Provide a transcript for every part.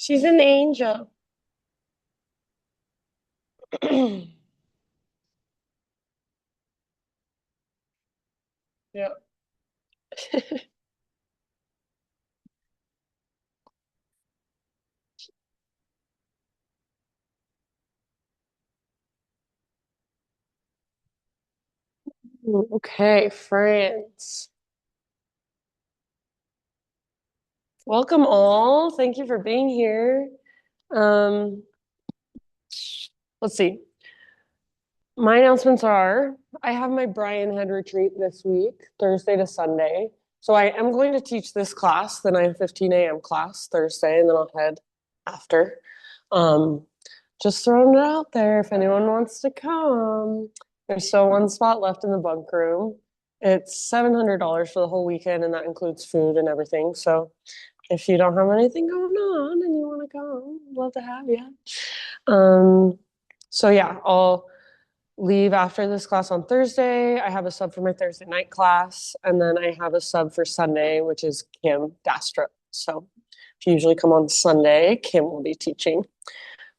She's an angel. Yeah. Okay, friends. Welcome all. Thank you for being here. Um, let's see. My announcements are I have my Brian Head retreat this week, Thursday to Sunday. So I am going to teach this class, the 9:15 a.m. class Thursday, and then I'll head after. Um, just throwing it out there if anyone wants to come. There's still one spot left in the bunk room. It's $700 for the whole weekend, and that includes food and everything. So if you don't have anything going on and you want to come, I'd love to have you. So yeah, I'll leave after this class on Thursday. I have a sub for my Thursday night class, and then I have a sub for Sunday, which is Kim Dastrup. So if you usually come on Sunday, Kim will be teaching.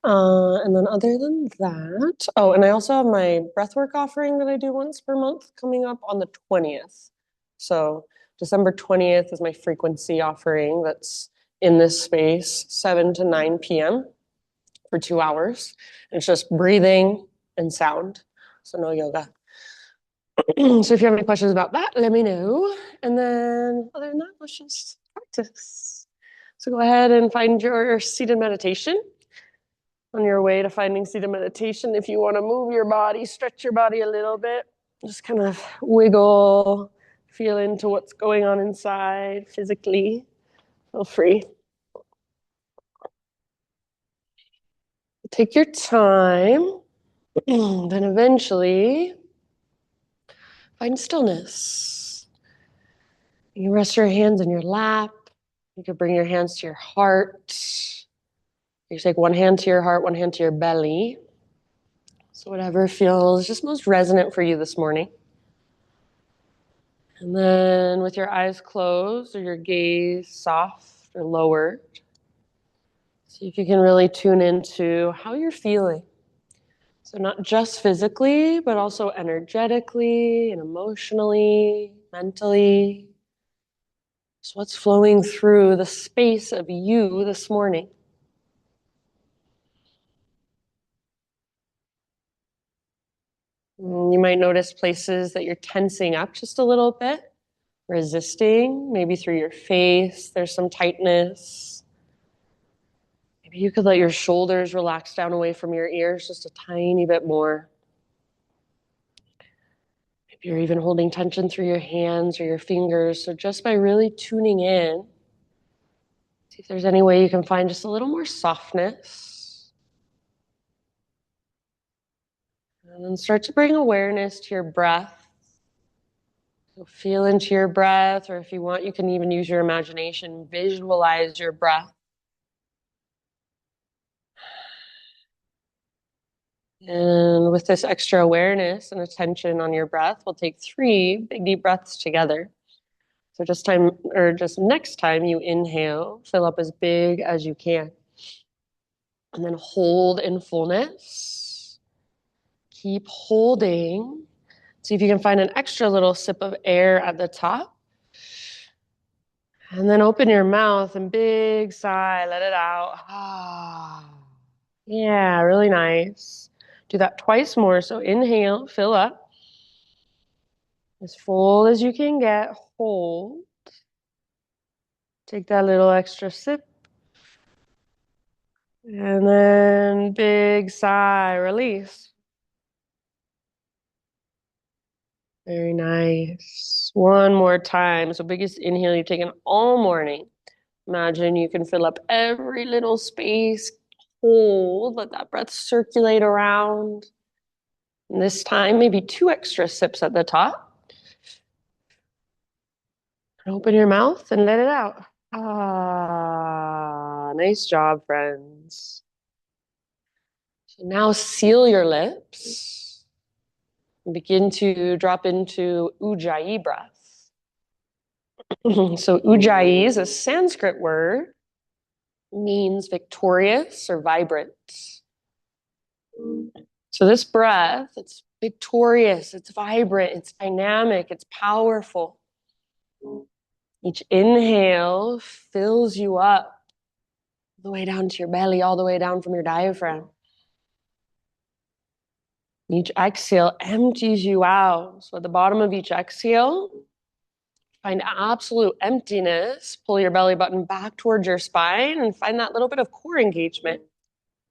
And then other than that, oh, and I also have my breathwork offering that I do once per month coming up on the 20th. So December 20th is my frequency offering that's in this space, 7 to 9 p.m. for 2 hours. And it's just breathing and sound. So no yoga. So if you have any questions about that, let me know. And then other than that, let's just practice. So go ahead and find your seated meditation. On your way to finding seated meditation, if you want to move your body, stretch your body a little bit, just kind of wiggle, feel into what's going on inside physically. Feel free. Take your time. Then eventually find stillness. You can rest your hands in your lap. You can bring your hands to your heart. You take one hand to your heart, one hand to your belly. So whatever feels just most resonant for you this morning. And then with your eyes closed or your gaze soft or lowered, see if you can really tune into how you're feeling. So not just physically, but also energetically and emotionally, mentally. So what's flowing through the space of you this morning? You might notice places that you're tensing up just a little bit, resisting, maybe through your face, there's some tightness. Maybe you could let your shoulders relax down away from your ears just a tiny bit more. Maybe you're even holding tension through your hands or your fingers. So just by really tuning in, see if there's any way you can find just a little more softness. And then start to bring awareness to your breath. So feel into your breath, or if you want, you can even use your imagination, visualize your breath. And with this extra awareness and attention on your breath, we'll take 3 big deep breaths together. So just next time you inhale, fill up as big as you can. And then hold in fullness. Keep holding. See if you can find an extra little sip of air at the top. And then open your mouth and big sigh, let it out. Ah. Yeah, really nice. Do that twice more. So inhale, fill up. As full as you can get, hold. Take that little extra sip. And then big sigh, release. Very nice. One more time. So biggest inhale you've taken all morning. Imagine you can fill up every little space. Hold, let that breath circulate around. And this time, maybe 2 extra sips at the top. And open your mouth and let it out. Ah, nice job, friends. So now seal your lips and begin to drop into Ujjayi breath. So Ujjayi is a Sanskrit word means victorious or vibrant. So this breath, it's victorious, it's vibrant, it's dynamic, it's powerful. Each inhale fills you up all the way down to your belly, all the way down from your diaphragm. Each exhale empties you out. So at the bottom of each exhale, find absolute emptiness. Pull your belly button back towards your spine and find that little bit of core engagement.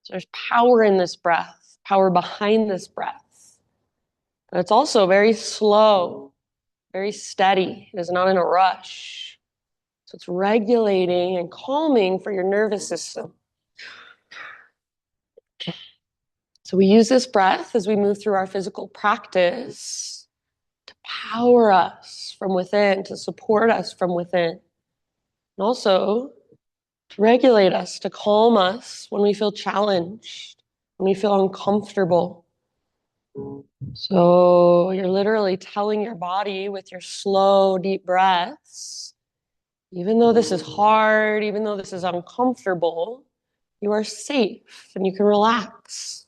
So there's power in this breath, power behind this breath. But it's also very slow, very steady. It is not in a rush. So it's regulating and calming for your nervous system. So we use this breath as we move through our physical practice to power us from within, to support us from within. And also to regulate us, to calm us when we feel challenged, when we feel uncomfortable. So you're literally telling your body with your slow, deep breaths, even though this is hard, even though this is uncomfortable, you are safe and you can relax.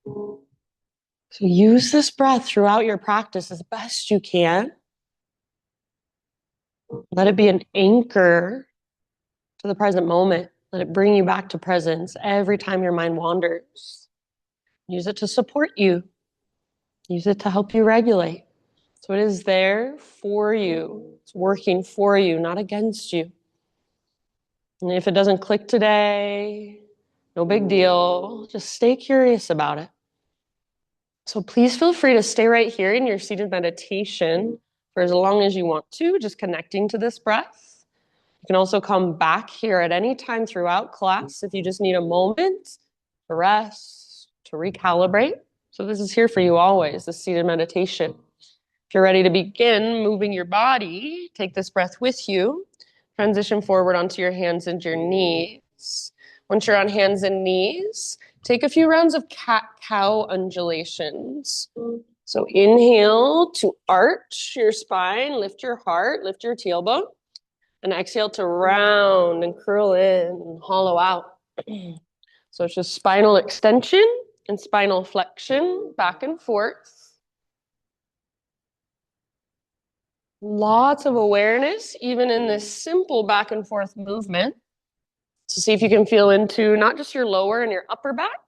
So use this breath throughout your practice as best you can. Let it be an anchor to the present moment. Let it bring you back to presence every time your mind wanders. Use it to support you. Use it to help you regulate. So it is there for you. It's working for you, not against you. And if it doesn't click today, no big deal. Just stay curious about it. So please feel free to stay right here in your seated meditation for as long as you want to, just connecting to this breath. You can also come back here at any time throughout class if you just need a moment to rest, to recalibrate. So this is here for you always, this seated meditation. If you're ready to begin moving your body, take this breath with you. Transition forward onto your hands and your knees. Once you're on hands and knees, take a few rounds of cat-cow undulations. So inhale to arch your spine, lift your heart, lift your tailbone. And exhale to round and curl in and hollow out. So it's just spinal extension and spinal flexion, back and forth. Lots of awareness, even in this simple back and forth movement. So see if you can feel into not just your lower and your upper back,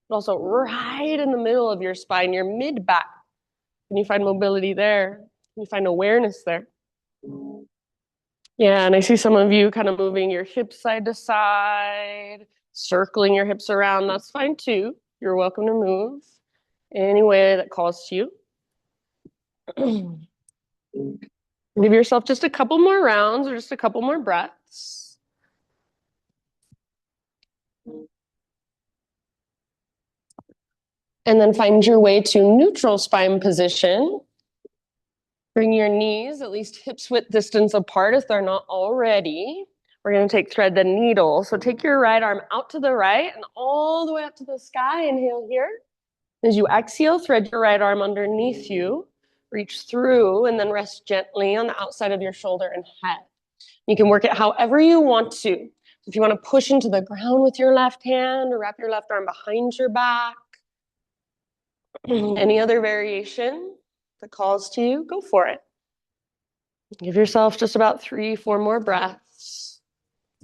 but also right in the middle of your spine, your mid back. Can you find mobility there? Can you find awareness there? Yeah, and I see some of you kind of moving your hips side to side, circling your hips around. That's fine too. You're welcome to move any way that calls to you. Give yourself just a couple more rounds or just a couple more breaths. And then find your way to neutral spine position. Bring your knees at least hips width distance apart if they're not already. We're going to take thread the needle. So take your right arm out to the right and all the way up to the sky. Inhale here. As you exhale, thread your right arm underneath you. Reach through and then rest gently on the outside of your shoulder and head. You can work it however you want to. If you want to push into the ground with your left hand or wrap your left arm behind your back, any other variation that calls to you, go for it. Give yourself just about 3-4 more breaths.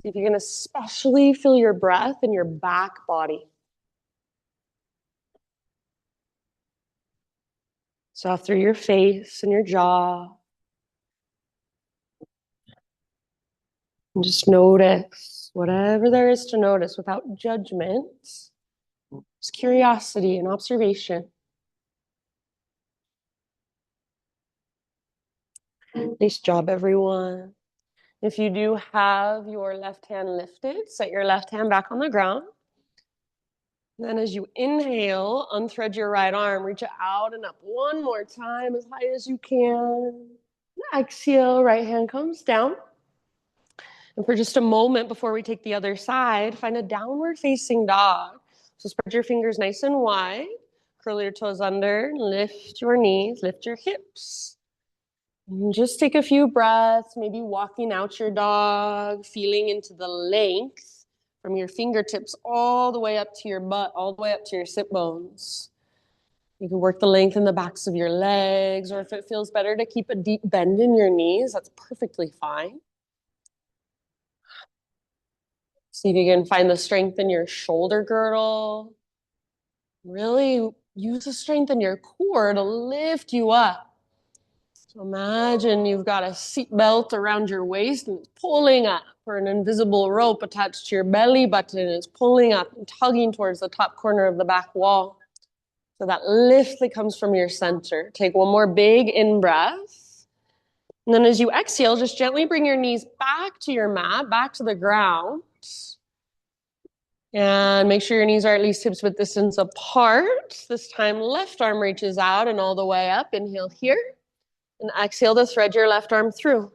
See if you can especially feel your breath in your back body. Soft through your face and your jaw. And just notice whatever there is to notice without judgment. Just curiosity and observation. Nice job, everyone. If you do have your left hand lifted, set your left hand back on the ground. Then as you inhale, unthread your right arm, reach it out and up one more time as high as you can. Exhale, right hand comes down. And for just a moment before we take the other side, find a downward facing dog. So spread your fingers nice and wide, curl your toes under, lift your knees, lift your hips. And just take a few breaths, maybe walking out your dog, feeling into the length from your fingertips all the way up to your butt, all the way up to your sit bones. You can work the length in the backs of your legs, or if it feels better to keep a deep bend in your knees, that's perfectly fine. See if you can find the strength in your shoulder girdle. Really use the strength in your core to lift you up. So imagine you've got a seat belt around your waist and it's pulling up, or an invisible rope attached to your belly button is pulling up and tugging towards the top corner of the back wall. So that lift that comes from your center. Take one more big in-breath. And then as you exhale, just gently bring your knees back to your mat, back to the ground. And make sure your knees are at least hips-width distance apart. This time, left arm reaches out and all the way up. Inhale here. And exhale to thread your left arm through.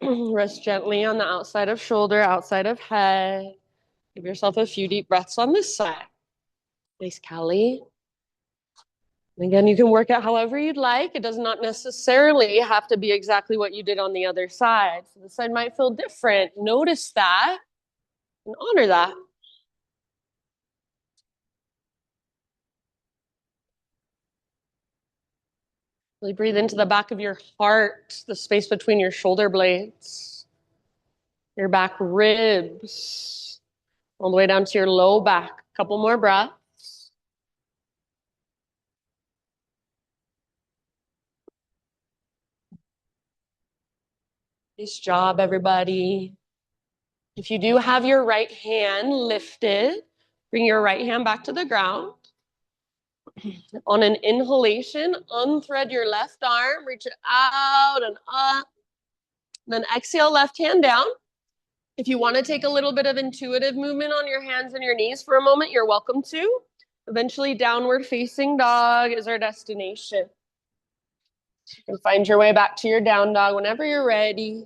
Rest gently on the outside of shoulder, outside of head. Give yourself a few deep breaths on this side. Nice, Callie. And again, you can work it however you'd like. It does not necessarily have to be exactly what you did on the other side. So this side might feel different. Notice that and honor that. Really breathe into the back of your heart, the space between your shoulder blades, your back ribs, all the way down to your low back. A couple more breaths. Nice job, everybody. If you do have your right hand lifted, bring your right hand back to the ground. On an inhalation, unthread your left arm, reach it out and up. Then exhale, left hand down. If you want to take a little bit of intuitive movement on your hands and your knees for a moment, you're welcome to. Eventually, downward facing dog is our destination. You can find your way back to your down dog whenever you're ready.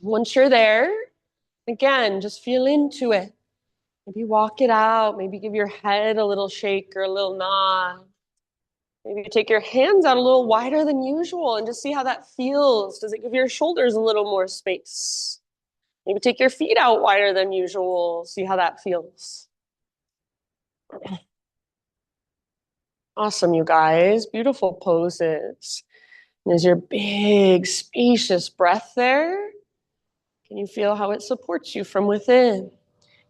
Once you're there, again, just feel into it. Maybe walk it out. Maybe give your head a little shake or a little nod. Maybe take your hands out a little wider than usual and just see how that feels. Does it give your shoulders a little more space? Maybe take your feet out wider than usual. See how that feels. Awesome, you guys. Beautiful poses. And there's your big, spacious breath there. Can you feel how it supports you from within?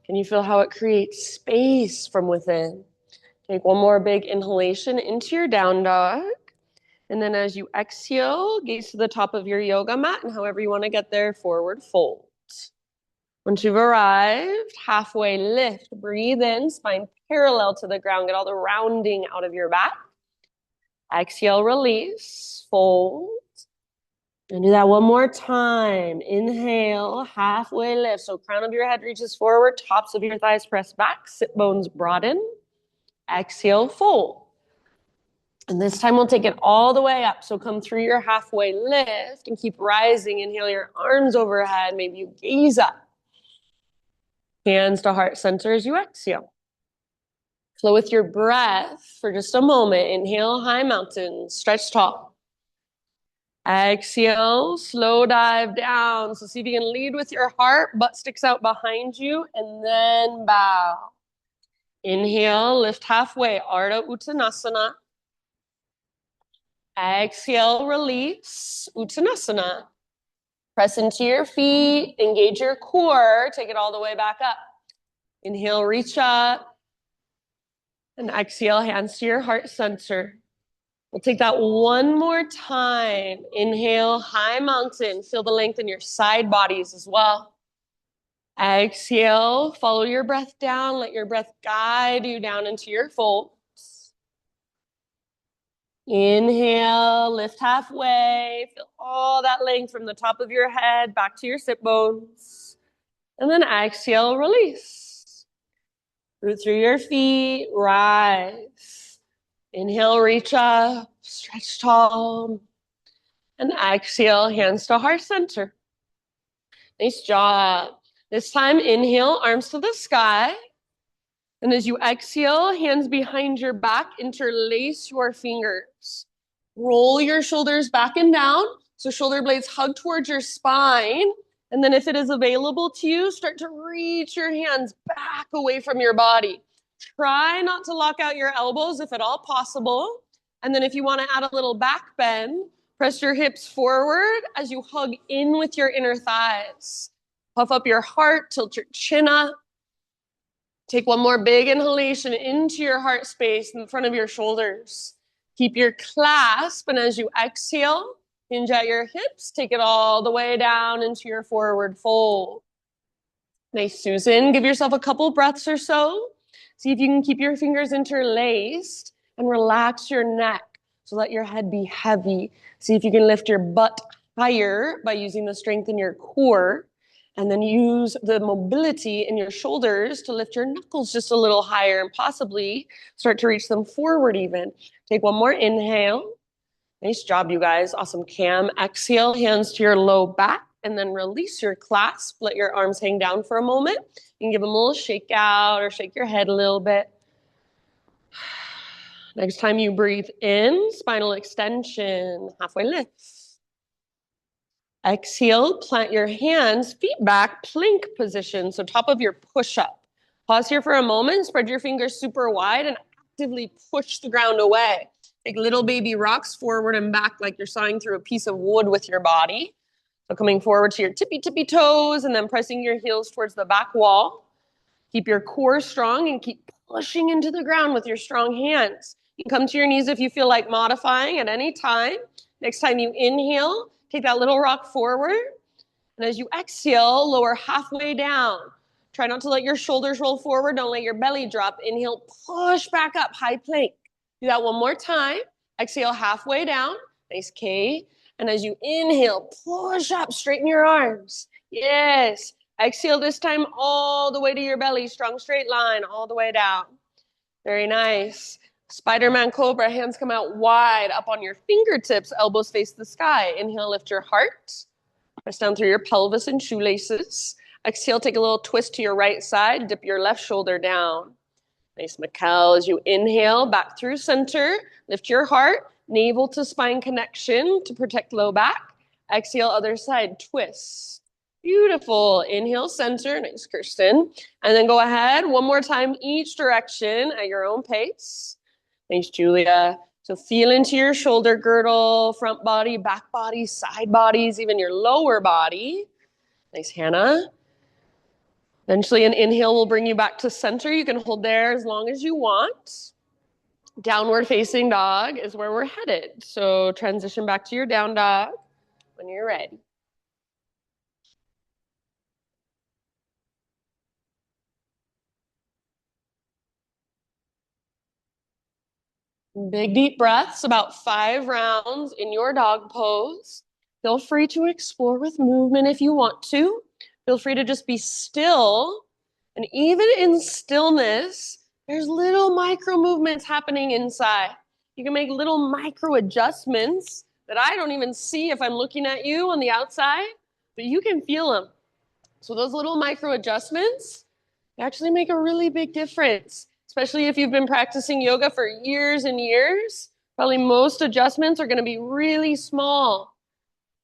Can you feel how it creates space from within? Take one more big inhalation into your down dog. And then as you exhale, gaze to the top of your yoga mat, and however you want to get there, forward fold. Once you've arrived, halfway lift, breathe in, spine parallel to the ground, get all the rounding out of your back. Exhale, release, fold. And do that one more time. Inhale, halfway lift. So crown of your head reaches forward, tops of your thighs press back, sit bones broaden. Exhale, fold. And this time we'll take it all the way up. So come through your halfway lift and keep rising. Inhale your arms overhead. Maybe you gaze up. Hands to heart center as you exhale. Flow with your breath for just a moment. Inhale, high mountain, stretch tall. Exhale, slow dive down. So see if you can lead with your heart, butt sticks out behind you, and then bow. Inhale, lift halfway, Ardha Uttanasana. Exhale, release, Uttanasana. Press into your feet, engage your core, take it all the way back up. Inhale, reach up. And exhale, hands to your heart center. We'll take that one more time. Inhale, high mountain. Feel the length in your side bodies as well. Exhale, follow your breath down. Let your breath guide you down into your folds. Inhale, lift halfway. Feel all that length from the top of your head back to your sit bones. And then exhale, release. Root through your feet, rise. Inhale, reach up, stretch tall. And exhale, hands to heart center. Nice job. This time, inhale, arms to the sky. And as you exhale, hands behind your back, interlace your fingers. Roll your shoulders back and down. So shoulder blades hug towards your spine. And then if it is available to you, start to reach your hands back away from your body. Try not to lock out your elbows if at all possible. And then if you want to add a little back bend, press your hips forward as you hug in with your inner thighs. Puff up your heart, tilt your chin up. Take one more big inhalation into your heart space in front of your shoulders. Keep your clasp, and as you exhale, hinge at your hips, take it all the way down into your forward fold. Nice, Susan. Give yourself a couple breaths or so. See if you can keep your fingers interlaced and relax your neck. So let your head be heavy. See if you can lift your butt higher by using the strength in your core. And then use the mobility in your shoulders to lift your knuckles just a little higher and possibly start to reach them forward even. Take one more inhale. Nice job, you guys. Awesome, Cam. Exhale, hands to your low back, and then release your clasp. Let your arms hang down for a moment. You can give them a little shake out or shake your head a little bit. Next time you breathe in, spinal extension, halfway lift. Exhale, plant your hands, feet back, plank position, so top of your push-up. Pause here for a moment, spread your fingers super wide and actively push the ground away. Take little baby rocks forward and back like you're sawing through a piece of wood with your body. So coming forward to your tippy toes and then pressing your heels towards the back wall. Keep your core strong and keep pushing into the ground with your strong hands. You can come to your knees if you feel like modifying at any time. Next time you inhale, take that little rock forward. And as you exhale, lower halfway down. Try not to let your shoulders roll forward. Don't let your belly drop. Inhale, push back up, high plank. Do that one more time. Exhale, halfway down. Nice K. And as you inhale, push up, straighten your arms. Yes. Exhale this time all the way to your belly. Strong straight line all the way down. Very nice. Spider-Man Cobra, hands come out wide up on your fingertips, elbows face the sky. Inhale, lift your heart. Press down through your pelvis and shoelaces. Exhale, take a little twist to your right side. Dip your left shoulder down. Nice, Mikkel. As you inhale, back through center. Lift your heart, navel to spine connection to protect low back. Exhale, other side, twist. Beautiful. Inhale, center. Nice, Kirsten. And then go ahead one more time each direction at your own pace. Thanks, Julia. So feel into your shoulder girdle, front body, back body, side bodies, even your lower body. Nice, Hannah. Eventually an inhale will bring you back to center. You can hold there as long as you want. Downward facing dog is where we're headed. So transition back to your down dog when you're ready. Big deep breaths, about 5 rounds in your dog pose. Feel free to explore with movement if you want to. Feel free to just be still. And even in stillness, there's little micro movements happening inside. You can make little micro adjustments that I don't even see if I'm looking at you on the outside, but you can feel them. So those little micro adjustments actually make a really big difference, especially if you've been practicing yoga for years and years. Probably most adjustments are going to be really small.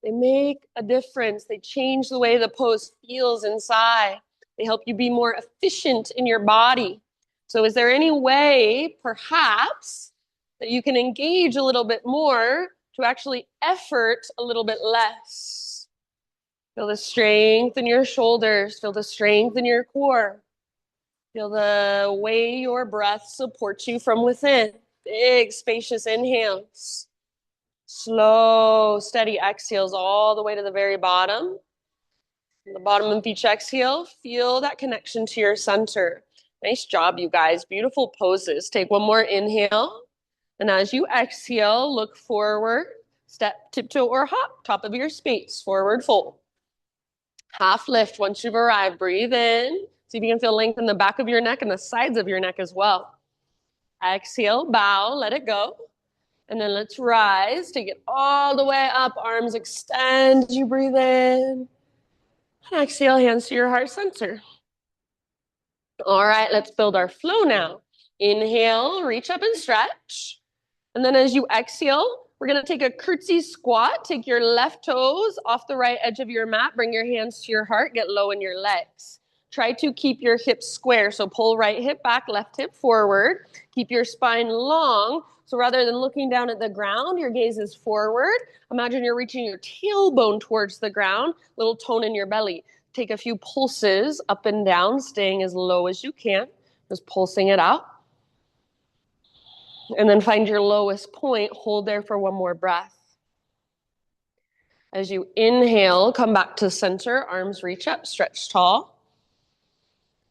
They make a difference. They change the way the pose feels inside. They help you be more efficient in your body. So is there any way, perhaps, that you can engage a little bit more to actually effort a little bit less? Feel the strength in your shoulders. Feel the strength in your core. Feel the way your breath supports you from within. Big, spacious inhales. Slow, steady exhales all the way to the very bottom. From the bottom of each exhale, feel that connection to your center. Nice job, you guys. Beautiful poses. Take one more inhale. And as you exhale, look forward. Step, tiptoe, or hop. Top of your space. Forward fold. Half lift once you've arrived. Breathe in. See if you can feel length in the back of your neck and the sides of your neck as well. Exhale, bow, let it go. And then let's rise. Take it all the way up. Arms extend as you breathe in. And exhale, hands to your heart center. All right, let's build our flow now. Inhale, reach up and stretch. And then as you exhale, We're gonna take a curtsy squat. Take your left toes off the right edge of your mat. Bring your hands to your heart. Get low in your legs. Try to keep your hips square. So pull right hip back, left hip forward. Keep your spine long. So rather than looking down at the ground, your gaze is forward. Imagine you're reaching your tailbone towards the ground. Little tone in your belly. Take a few pulses up and down, staying as low as you can. Just pulsing it out. And then find your lowest point. Hold there for one more breath. As you inhale, come back to center. Arms reach up, stretch tall.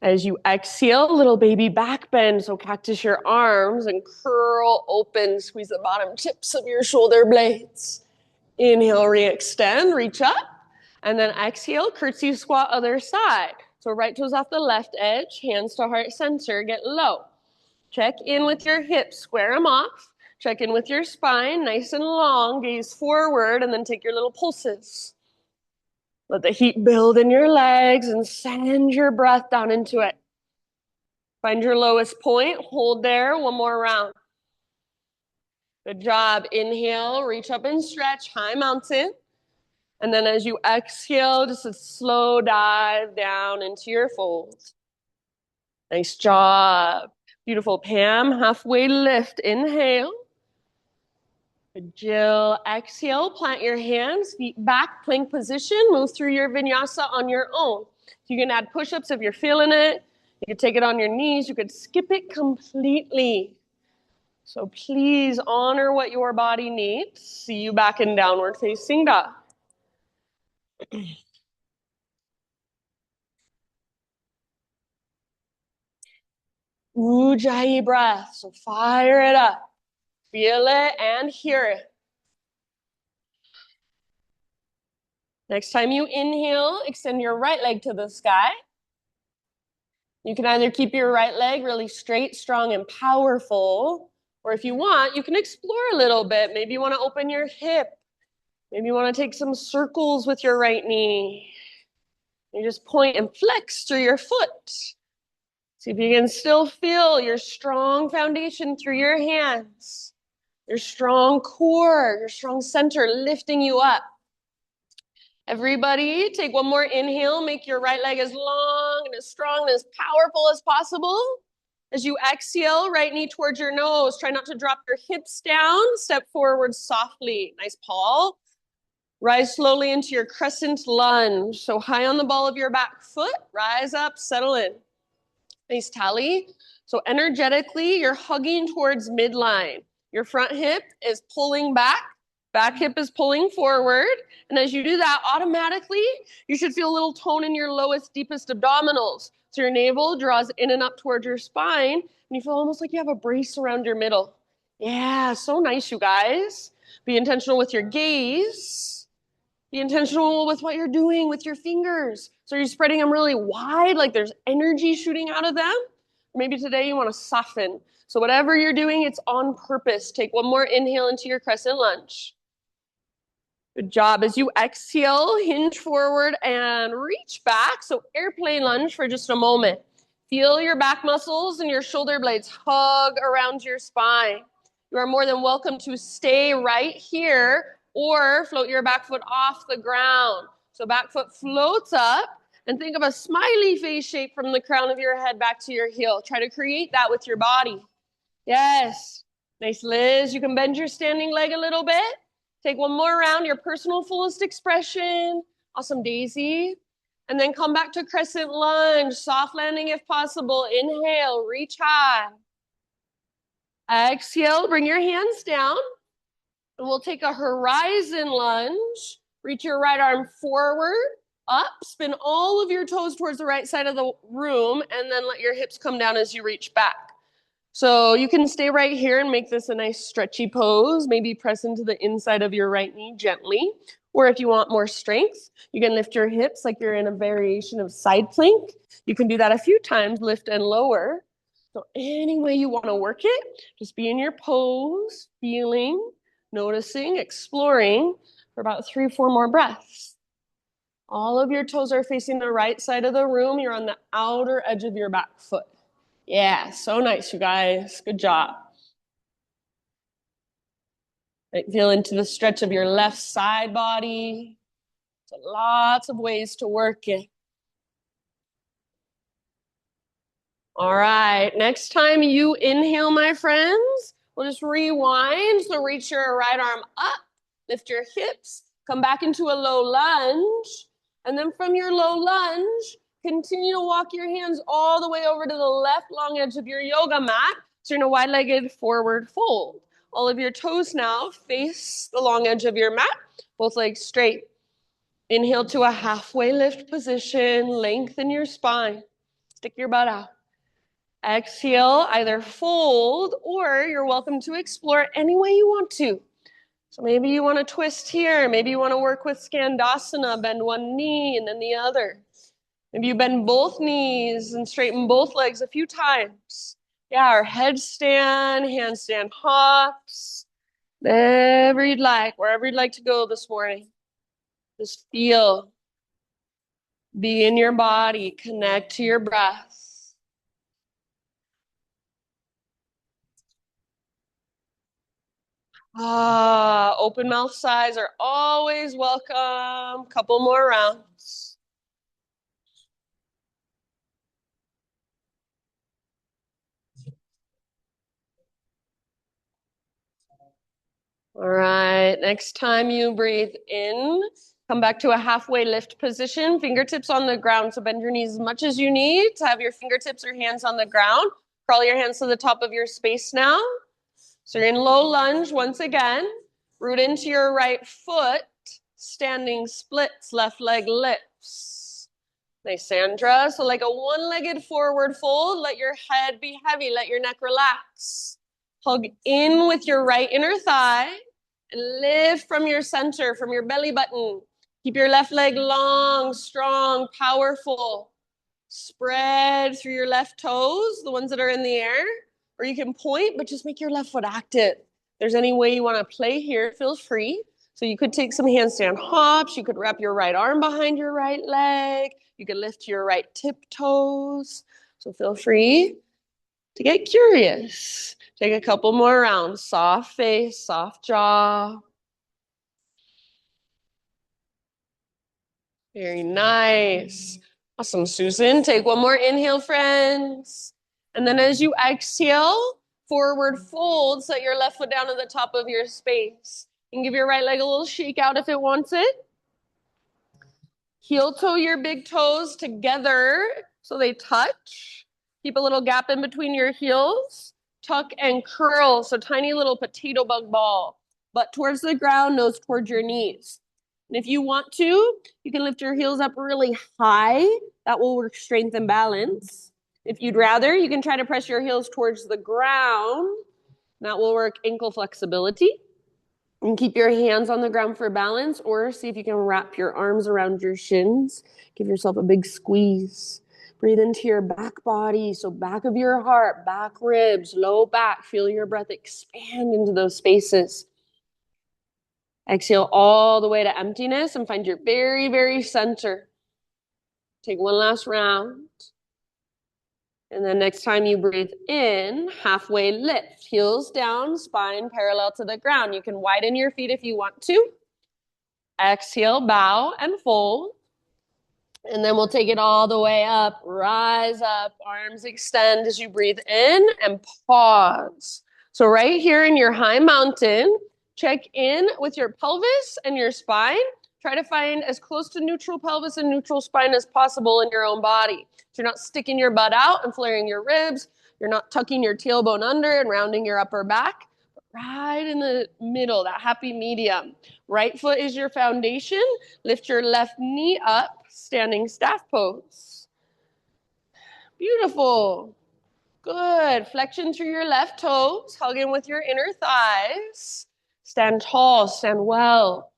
As you exhale, little baby back bend. So cactus your arms and curl open. Squeeze the bottom tips of your shoulder blades. Inhale, re-extend, reach up. And then exhale, curtsy squat other side. So right toes off the left edge, hands to heart center, get low. Check in with your hips, square them off. Check in with your spine, nice and long, gaze forward, and then take your little pulses. Let the heat build in your legs and send your breath down into it. Find your lowest point, hold there, one more round. Good job. Inhale, reach up and stretch, high mountain. And then as you exhale, just a slow dive down into your fold. Nice job. Beautiful, Pam. Halfway lift, inhale. Jill, exhale, plant your hands, feet back, plank position, move through your vinyasa on your own. You can add push-ups if you're feeling it. You can take it on your knees. You could skip it completely. So please honor what your body needs. See you back in downward facing dog. Ujjayi breath. So fire it up. Feel it and hear it. Next time you inhale, extend your right leg to the sky. You can either keep your right leg really straight, strong, and powerful, or if you want, you can explore a little bit. Maybe you want to open your hip. Maybe you want to take some circles with your right knee. You just point and flex through your foot. See if you can still feel your strong foundation through your hands, your strong core, your strong center lifting you up. Everybody, take one more inhale. Make your right leg as long and as strong and as powerful as possible. As you exhale, right knee towards your nose. Try not to drop your hips down. Step forward softly. Nice, Paul. Rise slowly into your crescent lunge. So high on the ball of your back foot. Rise up, settle in. Nice, Tally. So energetically, you're hugging towards midline. Your front hip is pulling back. Back hip is pulling forward. And as you do that, automatically, you should feel a little tone in your lowest, deepest abdominals. So your navel draws in and up towards your spine, and you feel almost like you have a brace around your middle. Yeah, so nice, you guys. Be intentional with your gaze. Be intentional with what you're doing with your fingers. So you're spreading them really wide, like there's energy shooting out of them. Maybe today you want to soften. So whatever you're doing, it's on purpose. Take one more inhale into your crescent lunge. Good job. As you exhale, hinge forward and reach back. So airplane lunge for just a moment. Feel your back muscles and your shoulder blades hug around your spine. You are more than welcome to stay right here or float your back foot off the ground. So back foot floats up and think of a smiley face shape from the crown of your head back to your heel. Try to create that with your body. Yes. Nice, Liz. You can bend your standing leg a little bit. Take one more round, your personal fullest expression. Awesome, Daisy. And then come back to crescent lunge, soft landing if possible. Inhale, reach high. Exhale, bring your hands down. And we'll take a horizon lunge. Reach your right arm forward, up, spin all of your toes towards the right side of the room, and then let your hips come down as you reach back. So you can stay right here and make this a nice stretchy pose. Maybe press into the inside of your right knee gently. Or if you want more strength, you can lift your hips like you're in a variation of side plank. You can do that a few times, lift and lower. So any way you want to work it, just be in your pose, feeling, noticing, exploring for about 3 or 4 more breaths. All of your toes are facing the right side of the room. You're on the outer edge of your back foot. Yeah, so nice, you guys. Good job. Right, feel into the stretch of your left side body. So lots of ways to work it. All right, next time you inhale, my friends, we'll just rewind. So reach your right arm up, lift your hips, come back into a low lunge. And then from your low lunge, continue to walk your hands all the way over to the left long edge of your yoga mat. So you're in a wide-legged forward fold. All of your toes now face the long edge of your mat, both legs straight. Inhale to a halfway lift position, lengthen your spine, stick your butt out. Exhale, either fold or you're welcome to explore any way you want to. So maybe you want to twist here. Maybe you want to work with Skandasana, bend one knee and then the other. Maybe you bend both knees and straighten both legs a few times. Yeah, or headstand, handstand hops, whatever you'd like, wherever you'd like to go this morning. Just feel, be in your body, connect to your breath. Open mouth sighs are always welcome. Couple more rounds. All right, next time you breathe in, come back to a halfway lift position, fingertips on the ground. So bend your knees as much as you need to have your fingertips or hands on the ground. Crawl your hands to the top of your space now. So you're in low lunge once again. Root into your right foot, standing splits, left leg lifts. Nice, Sandra. So like a one-legged forward fold, let your head be heavy, let your neck relax. Hug in with your right inner thigh and lift from your center, from your belly button. Keep your left leg long, strong, powerful. Spread through your left toes, the ones that are in the air, or you can point, but just make your left foot active. If there's any way you want to play here, feel free. So you could take some handstand hops. You could wrap your right arm behind your right leg. You could lift your right tiptoes. So feel free to get curious. Take a couple more rounds. Soft face, soft jaw. Very nice. Awesome, Susan. Take one more inhale, friends. And then as you exhale, forward fold, set your left foot down to the top of your space. You can give your right leg a little shake out if it wants it. Heel toe your big toes together so they touch. Keep a little gap in between your heels. Tuck and curl, so tiny little potato bug ball. Butt towards the ground, nose towards your knees. And if you want to, you can lift your heels up really high. That will work strength and balance. If you'd rather, you can try to press your heels towards the ground. That will work ankle flexibility. And keep your hands on the ground for balance, or see if you can wrap your arms around your shins. Give yourself a big squeeze. Breathe into your back body, so back of your heart, back ribs, low back. Feel your breath expand into those spaces. Exhale all the way to emptiness and find your very, very center. Take one last round. And then next time you breathe in, halfway lift, heels down, spine parallel to the ground. You can widen your feet if you want to. Exhale, bow and fold. And then we'll take it all the way up, rise up, arms extend as you breathe in and pause. So right here in your high mountain, check in with your pelvis and your spine. Try to find as close to neutral pelvis and neutral spine as possible in your own body. So you're not sticking your butt out and flaring your ribs. You're not tucking your tailbone under and rounding your upper back. But right in the middle, that happy medium. Right foot is your foundation. Lift your left knee up, standing staff pose. Beautiful. Good. Flexion through your left toes. Hug in with your inner thighs. Stand tall, stand well.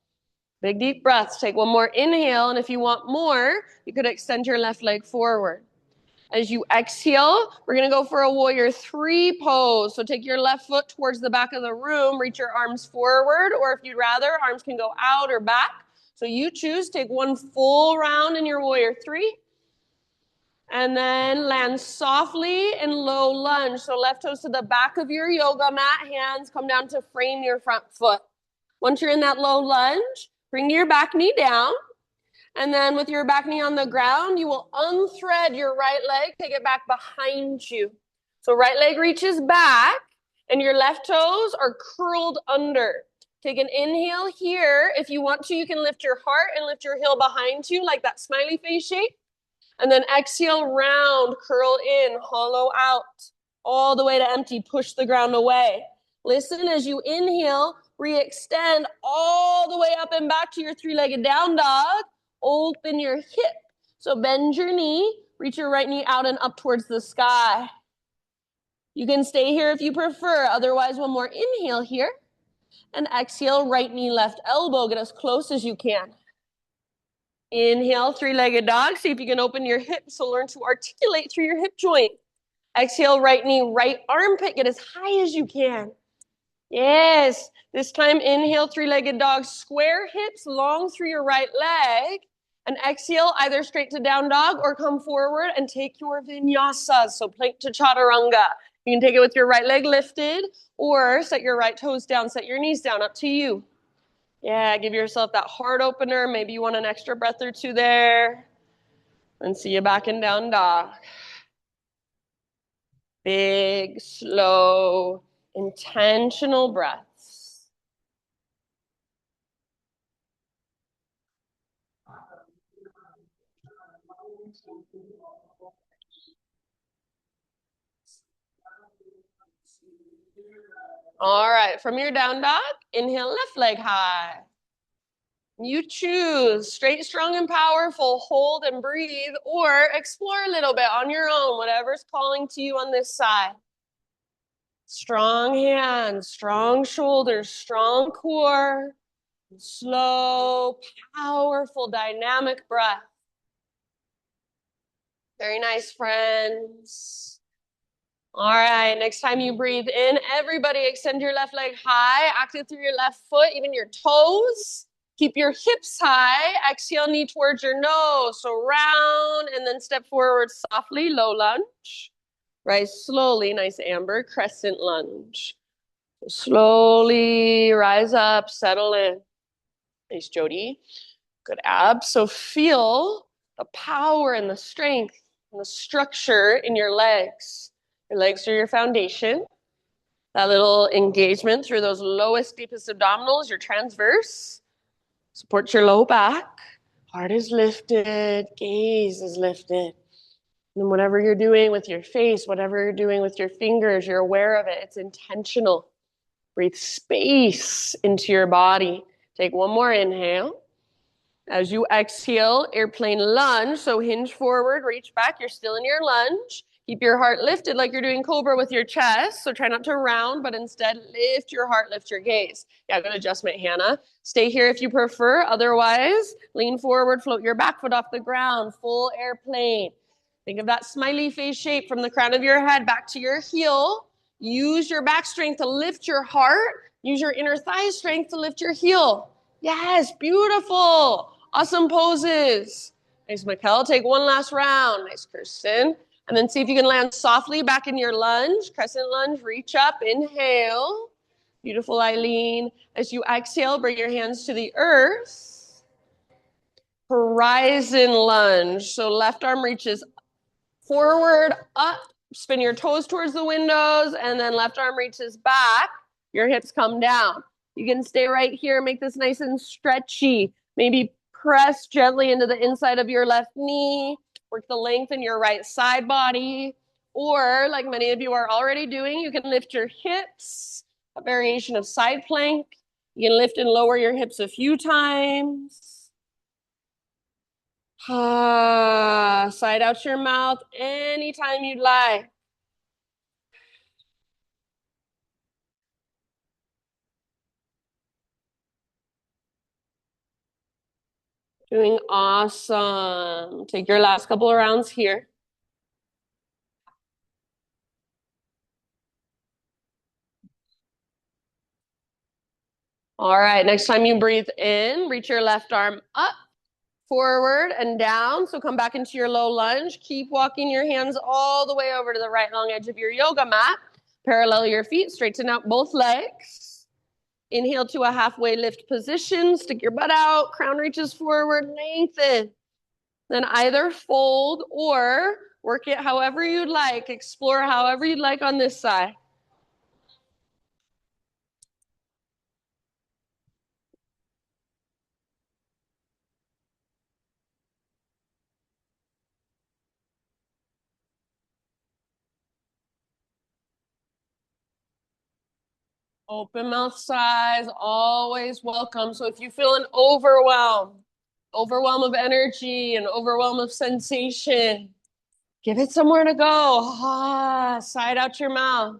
Big deep breaths. Take one more inhale, and if you want more, you could extend your left leg forward. As you exhale, we're going to go for a warrior three pose. So take your left foot towards the back of the room, reach your arms forward, or if you'd rather, arms can go out or back. So you choose, take one full round in your warrior three. And then land softly in low lunge. So left toes to the back of your yoga mat, hands come down to frame your front foot. Once you're in that low lunge, bring your back knee down. And then with your back knee on the ground, you will unthread your right leg, take it back behind you. So right leg reaches back and your left toes are curled under. Take an inhale here. If you want to, you can lift your heart and lift your heel behind you like that smiley face shape. And then exhale, round, curl in, hollow out, all the way to empty. Push the ground away. Listen as you inhale, re-extend all the way up and back to your three-legged down dog. Open your hip. So bend your knee, reach your right knee out and up towards the sky. You can stay here if you prefer. Otherwise, one more inhale here. And exhale, right knee, left elbow. Get as close as you can. Inhale, three-legged dog. See if you can open your hips. So learn to articulate through your hip joint. Exhale, right knee, right armpit. Get as high as you can. Yes. This time, inhale, three-legged dog. Square hips long through your right leg. And exhale, either straight to down dog or come forward and take your vinyasa. So plank to chaturanga. You can take it with your right leg lifted or set your right toes down, set your knees down, up to you. Yeah, give yourself that heart opener. Maybe you want an extra breath or two there. And see you back in down dog. Big, slow, intentional breaths. All right, from your down dog, inhale, left leg high. You choose straight, strong, and powerful, hold and breathe, or explore a little bit on your own, whatever's calling to you on this side. Strong hands, strong shoulders, strong core, slow, powerful, dynamic breath. Very nice, friends. All right, next time you breathe in, everybody extend your left leg high, active through your left foot, even your toes. Keep your hips high. Exhale, knee towards your nose. So round and then step forward softly, low lunge. Rise slowly, nice amber, crescent lunge. Slowly rise up, settle in. Nice, Jody. Good abs. So feel the power and the strength and the structure in your legs. Your legs are your foundation. That little engagement through those lowest, deepest abdominals, your transverse. Support your low back. Heart is lifted. Gaze is lifted. And whatever you're doing with your face, whatever you're doing with your fingers, you're aware of it. It's intentional. Breathe space into your body. Take one more inhale. As you exhale, airplane lunge. So hinge forward, reach back. You're still in your lunge. Keep your heart lifted like you're doing cobra with your chest. So try not to round, but instead lift your heart, lift your gaze. Yeah, good adjustment, Hannah. Stay here if you prefer. Otherwise, lean forward, float your back foot off the ground. Full airplane. Think of that smiley face shape from the crown of your head back to your heel. Use your back strength to lift your heart. Use your inner thigh strength to lift your heel. Yes, beautiful. Awesome poses. Nice, Mikkel. Take one last round. Nice, Kirsten. And then see if you can land softly back in your lunge. Crescent lunge, reach up, inhale. Beautiful, Eileen. As you exhale, bring your hands to the earth. Horizon lunge. So left arm reaches forward, up, spin your toes towards the windows, and then left arm reaches back. Your hips come down. You can stay right here, make this nice and stretchy. Maybe press gently into the inside of your left knee. Work the length in your right side body. Or, like many of you are already doing, you can lift your hips, a variation of side plank. You can lift and lower your hips a few times. Side out your mouth anytime you'd like. Doing awesome. Take your last couple of rounds here. All right, next time you breathe in, reach your left arm up, forward, and down. So come back into your low lunge. Keep walking your hands all the way over to the right long edge of your yoga mat. Parallel your feet, straighten out both legs. Inhale to a halfway lift position. Stick your butt out. Crown reaches forward. Lengthen. Then either fold or work it however you'd like. Explore however you'd like on this side. Open mouth size, always welcome. So if you feel an overwhelm of energy, an overwhelm of sensation, give it somewhere to go. Ah, side out your mouth.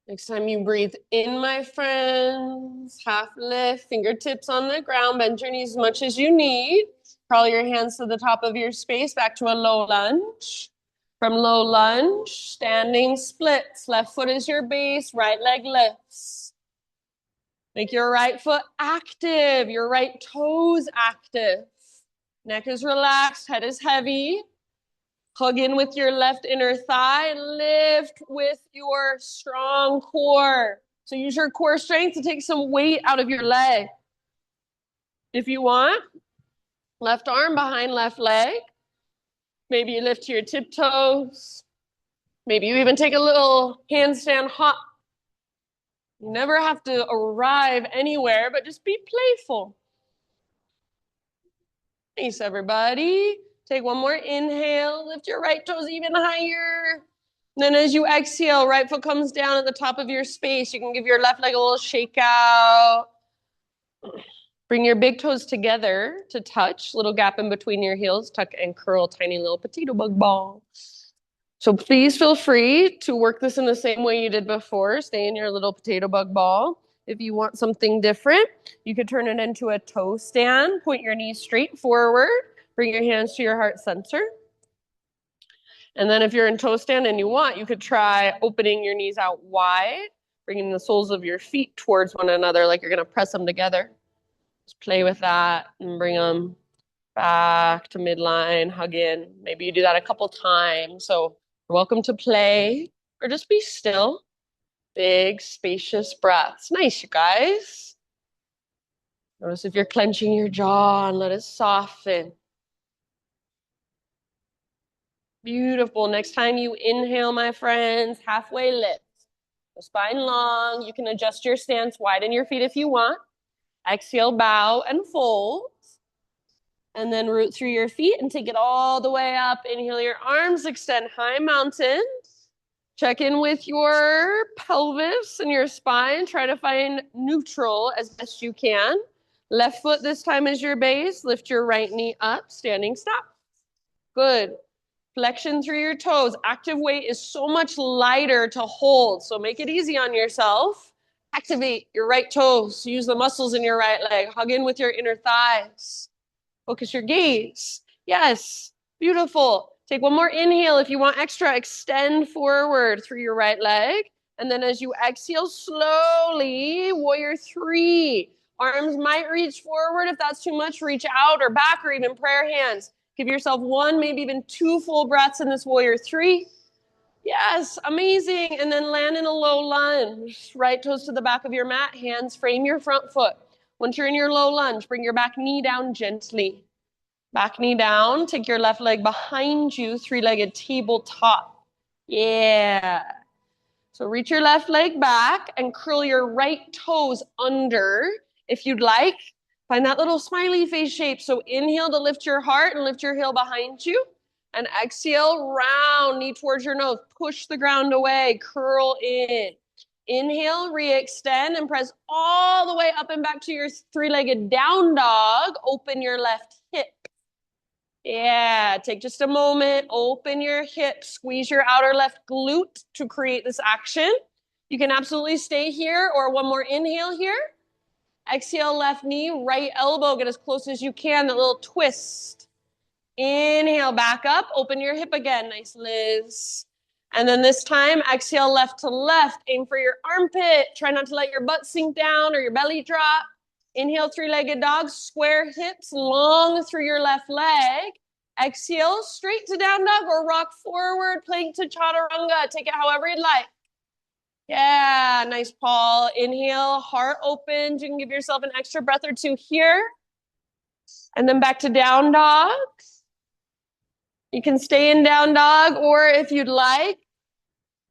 Next time you breathe in, my friends, half lift, fingertips on the ground, bend your knees as much as you need. Crawl your hands to the top of your space, back to a low lunge. From low lunge, standing splits. Left foot is your base, right leg lifts. Make your right foot active, your right toes active. Neck is relaxed, head is heavy. Hug in with your left inner thigh. Lift with your strong core. So use your core strength to take some weight out of your leg. If you want, left arm behind left leg. Maybe you lift to your tiptoes. Maybe you even take a little handstand hop. You never have to arrive anywhere, but just be playful. Nice, everybody. Take one more inhale. Lift your right toes even higher. And then as you exhale, right foot comes down at the top of your space. You can give your left leg a little shake out. Bring your big toes together to touch. Little gap in between your heels. Tuck and curl, tiny little potato bug ball. So please feel free to work this in the same way you did before. Stay in your little potato bug ball. If you want something different, you could turn it into a toe stand. Point your knees straight forward. Bring your hands to your heart center. And then if you're in toe stand and you want, you could try opening your knees out wide, bringing the soles of your feet towards one another like you're going to press them together. Just play with that and bring them back to midline, hug in. Maybe you do that a couple times. So you're welcome to play or just be still. Big, spacious breaths. Nice, you guys. Notice if you're clenching your jaw and let it soften. Beautiful. Next time you inhale, my friends, halfway lift. So spine long. You can adjust your stance, widen your feet if you want. Exhale, bow and fold. And then root through your feet and take it all the way up. Inhale your arms, extend high mountain. Check in with your pelvis and your spine. Try to find neutral as best you can. Left foot this time is your base. Lift your right knee up, standing stop. Good. Flexion through your toes. Active weight is so much lighter to hold, so make it easy on yourself. Activate your right toes. Use the muscles in your right leg. Hug in with your inner thighs. Focus your gaze. Yes, beautiful. Take one more inhale. If you want extra, extend forward through your right leg. And then as you exhale slowly, warrior three. Arms might reach forward. If that's too much, reach out or back or even prayer hands. Give yourself one, maybe even two full breaths in this warrior three. Yes, amazing. And then land in a low lunge. Right toes to the back of your mat. Hands frame your front foot. Once you're in your low lunge, bring your back knee down gently. Back knee down. Take your left leg behind you. Three-legged tabletop. Yeah. So reach your left leg back and curl your right toes under if you'd like. Find that little smiley face shape. So inhale to lift your heart and lift your heel behind you. And exhale, round, knee towards your nose. Push the ground away, curl in. Inhale, re-extend and press all the way up and back to your three-legged down dog. Open your left hip. Yeah, take just a moment, open your hip, squeeze your outer left glute to create this action. You can absolutely stay here or one more inhale here. Exhale, left knee, right elbow, get as close as you can, that little twist. Inhale, back up, open your hip again. Nice, Liz. And then this time, exhale left to left, aim for your armpit. Try not to let your butt sink down or your belly drop. Inhale, three-legged dog, square hips, long through your left leg. Exhale, straight to down dog or rock forward, plank to chaturanga. Take it however you'd like. Yeah, nice, Paul. Inhale, heart opens. You can give yourself an extra breath or two here. And then back to down dog. You can stay in down dog, or if you'd like,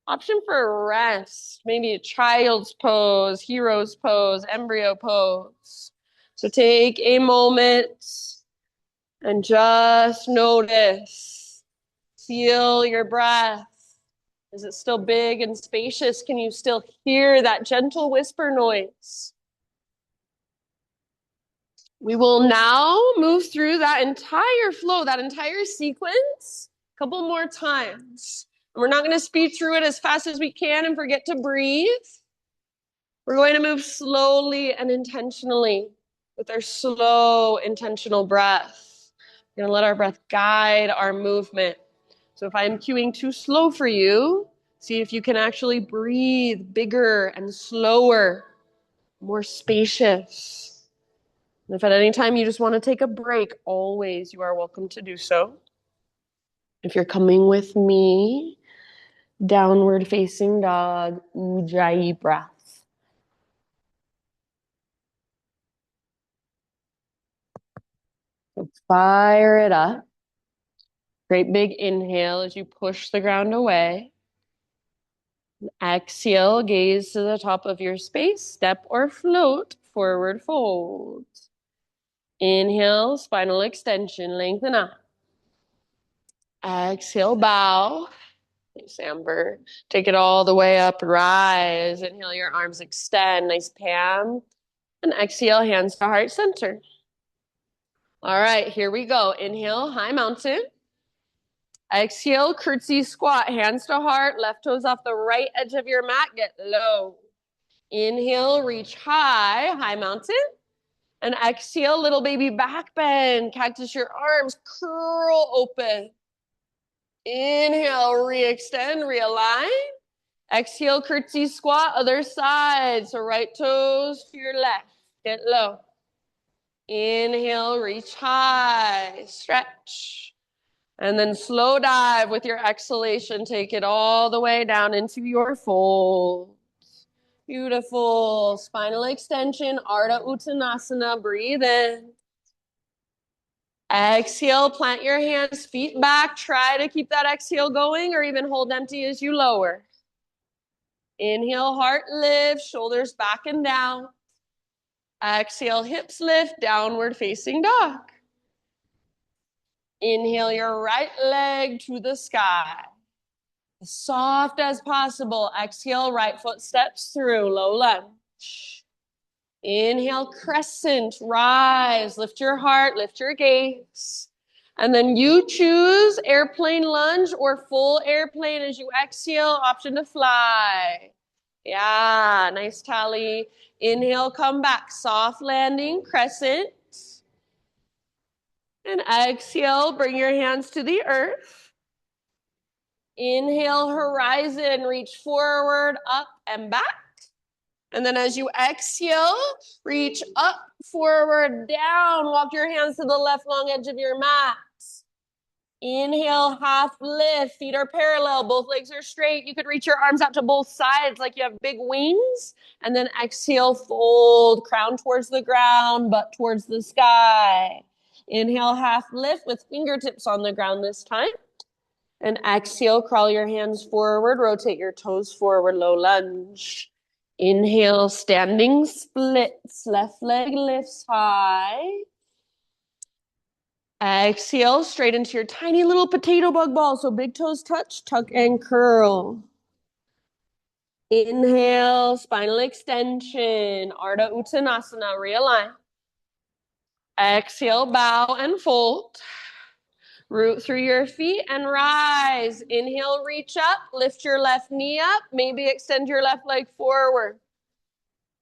option for a rest. Maybe a child's pose, hero's pose, embryo pose. So take a moment and just notice. Feel your breath. Is it still big and spacious? Can you still hear that gentle whisper noise? We will now move through that entire flow, that entire sequence, a couple more times. And we're not going to speed through it as fast as we can and forget to breathe. We're going to move slowly and intentionally with our slow, intentional breath. We're going to let our breath guide our movement. So if I'm cueing too slow for you, see if you can actually breathe bigger and slower, more spacious. And if at any time you just want to take a break, always you are welcome to do so. If you're coming with me, downward facing dog, ujjayi breath. So fire it up. Great big inhale as you push the ground away. Exhale, gaze to the top of your space, step or float, forward fold. Inhale, spinal extension, lengthen up. Exhale, bow. Nice, Amber. Take it all the way up, rise. Inhale, your arms extend, nice Pam. And exhale, hands to heart center. All right, here we go. Inhale, high mountain. Exhale, curtsy squat, hands to heart, left toes off the right edge of your mat, get low. Inhale, reach high, high mountain. And exhale, little baby back bend, cactus your arms, curl open. Inhale, re-extend, realign. Exhale, curtsy squat, other side. So right toes to your left, get low. Inhale, reach high, stretch. And then slow dive with your exhalation. Take it all the way down into your fold. Beautiful. Spinal extension, Ardha Uttanasana. Breathe in. Exhale, plant your hands, feet back. Try to keep that exhale going or even hold empty as you lower. Inhale, heart lift, shoulders back and down. Exhale, hips lift, downward facing dog. Inhale your right leg to the sky. As soft as possible. Exhale, right foot steps through, low lunge. Inhale, crescent, rise. Lift your heart, lift your gaze. And then you choose airplane lunge or full airplane as you exhale, option to fly. Yeah, nice, Tally. Inhale, come back, soft landing, crescent. And exhale, bring your hands to the earth. Inhale, horizon, reach forward, up and back. And then as you exhale, reach up, forward, down. Walk your hands to the left long edge of your mat. Inhale, half lift, feet are parallel, both legs are straight. You could reach your arms out to both sides like you have big wings. And then exhale, fold, crown towards the ground, butt towards the sky. Inhale, half lift with fingertips on the ground this time. And exhale, crawl your hands forward, rotate your toes forward, low lunge. Inhale, standing splits, left leg lifts high. Exhale, straight into your tiny little potato bug ball. So big toes touch, tuck and curl. Inhale, spinal extension, Ardha Uttanasana, realign. Exhale, bow and fold. Root through your feet and rise. Inhale, reach up, lift your left knee up, maybe extend your left leg forward.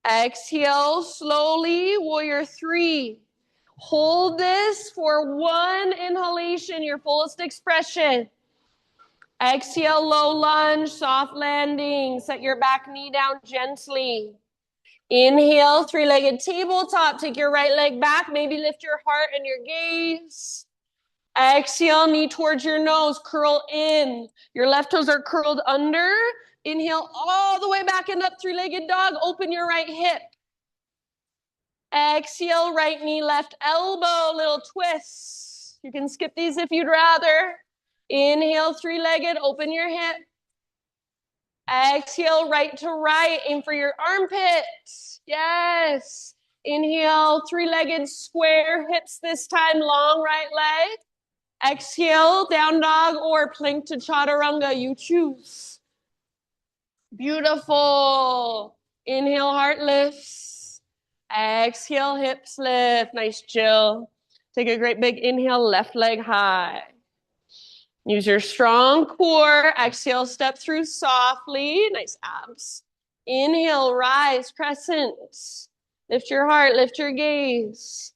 Exhale, slowly, warrior three. Hold this for one inhalation, your fullest expression. Exhale, low lunge, soft landing. Set your back knee down gently. Inhale, three-legged tabletop. Take your right leg back. Maybe lift your heart and your gaze. Exhale, knee towards your nose. Curl in. Your left toes are curled under. Inhale all the way back and up, three-legged dog. Open your right hip. Exhale, right knee, left elbow, little twist. You can skip these if you'd rather. Inhale, three-legged, open your hip. Exhale, right to right, aim for your armpit. Yes. Inhale, three-legged square, hips this time, long right leg. Exhale, down dog or plank to chaturanga, you choose. Beautiful. Inhale, heart lifts. Exhale, hips lift. Nice, Jill. Take a great big inhale, left leg high. Use your strong core. Exhale, step through softly. Nice abs. Inhale, rise, crescent. Lift your heart, lift your gaze.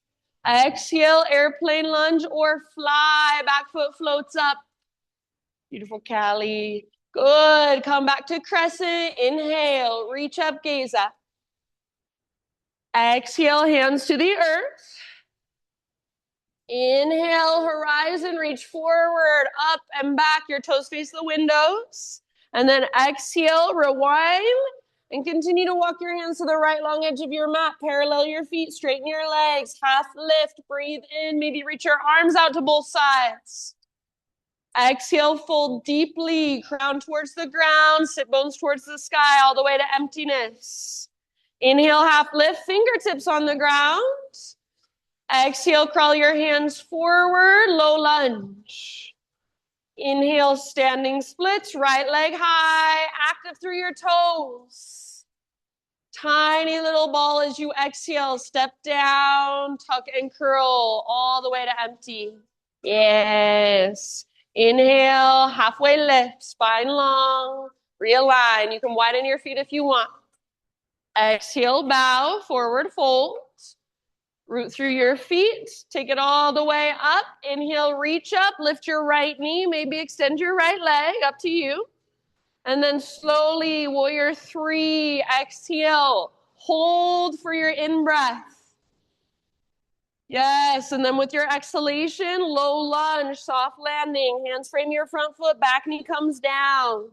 Exhale, airplane lunge or fly. Back foot floats up. Beautiful, Callie. Good. Come back to crescent. Inhale, reach up, gaze up. Exhale, hands to the earth. Inhale, horizon, reach forward, up and back. Your toes face the windows. And then exhale, rewind, and continue to walk your hands to the right long edge of your mat. Parallel your feet, straighten your legs, half lift, breathe in. Maybe reach your arms out to both sides. Exhale, fold deeply, crown towards the ground, sit bones towards the sky, all the way to emptiness. Inhale, half lift, fingertips on the ground. Exhale, crawl your hands forward, low lunge. Inhale, standing splits, right leg high, active through your toes. Tiny little ball as you exhale, step down, tuck and curl, all the way to empty. Yes. Inhale, halfway lift, spine long, realign. You can widen your feet if you want. Exhale, bow, forward fold. Root through your feet. Take it all the way up. Inhale, reach up, lift your right knee, maybe extend your right leg, up to you. And then slowly, warrior three, exhale. Hold for your in-breath. Yes, and then with your exhalation, low lunge, soft landing. Hands frame your front foot, back knee comes down.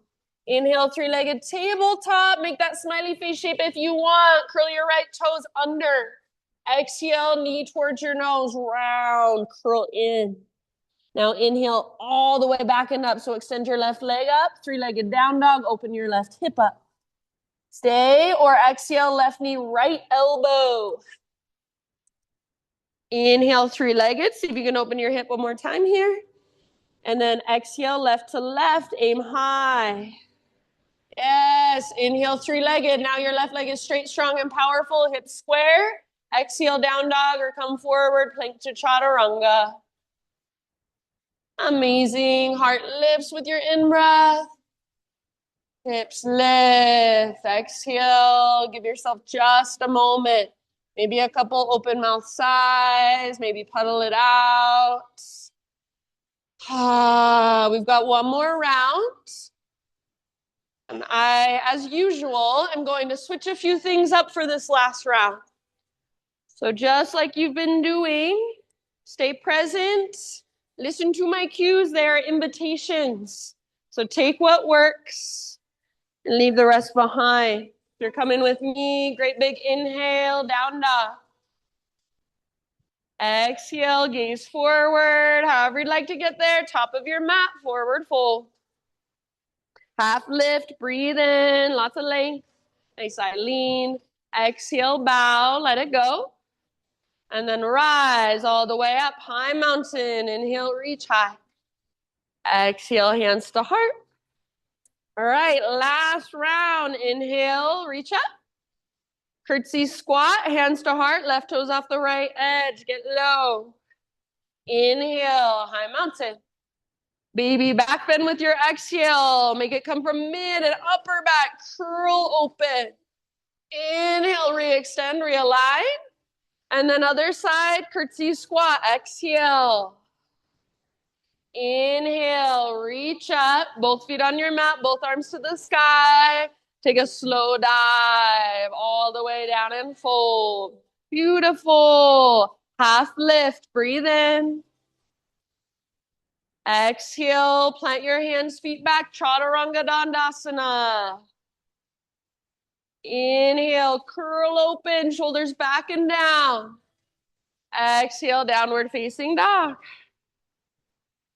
Inhale, three-legged tabletop. Make that smiley face shape if you want. Curl your right toes under. Exhale, knee towards your nose, round, curl in. Now inhale all the way back and up. So extend your left leg up, three-legged down dog, open your left hip up. Stay or exhale, left knee, right elbow. Inhale, three-legged. See if you can open your hip one more time here. And then exhale, left to left, aim high. Yes, inhale, three-legged. Now your left leg is straight, strong, and powerful. Hips square. Exhale, down dog or come forward, plank to chaturanga. Amazing. Heart lifts with your in-breath. Hips lift. Exhale. Give yourself just a moment. Maybe a couple open mouth sighs. Maybe puddle it out. We've got one more round. And I, as usual, am going to switch a few things up for this last round. So just like you've been doing, stay present. Listen to my cues. They are invitations. So take what works and leave the rest behind. If you're coming with me, great big inhale, down dog. Exhale, gaze forward. However you'd like to get there, top of your mat, forward fold. Half lift, breathe in, lots of length. Nice side lean. Exhale, bow, let it go. And then rise all the way up, high mountain. Inhale, reach high. Exhale, hands to heart. All right, last round. Inhale, reach up. Curtsy squat, hands to heart, left toes off the right edge. Get low. Inhale, high mountain. Baby back bend with your exhale. Make it come from mid and upper back. Curl open. Inhale, re-extend, realign. And then other side, curtsy squat. Exhale. Inhale, reach up. Both feet on your mat, both arms to the sky. Take a slow dive. 5, all the way down and fold. Beautiful. Half lift, breathe in. Exhale, plant your hands, feet back, Chaturanga Dandasana. Inhale, curl open, shoulders back and down. Exhale, downward facing dog.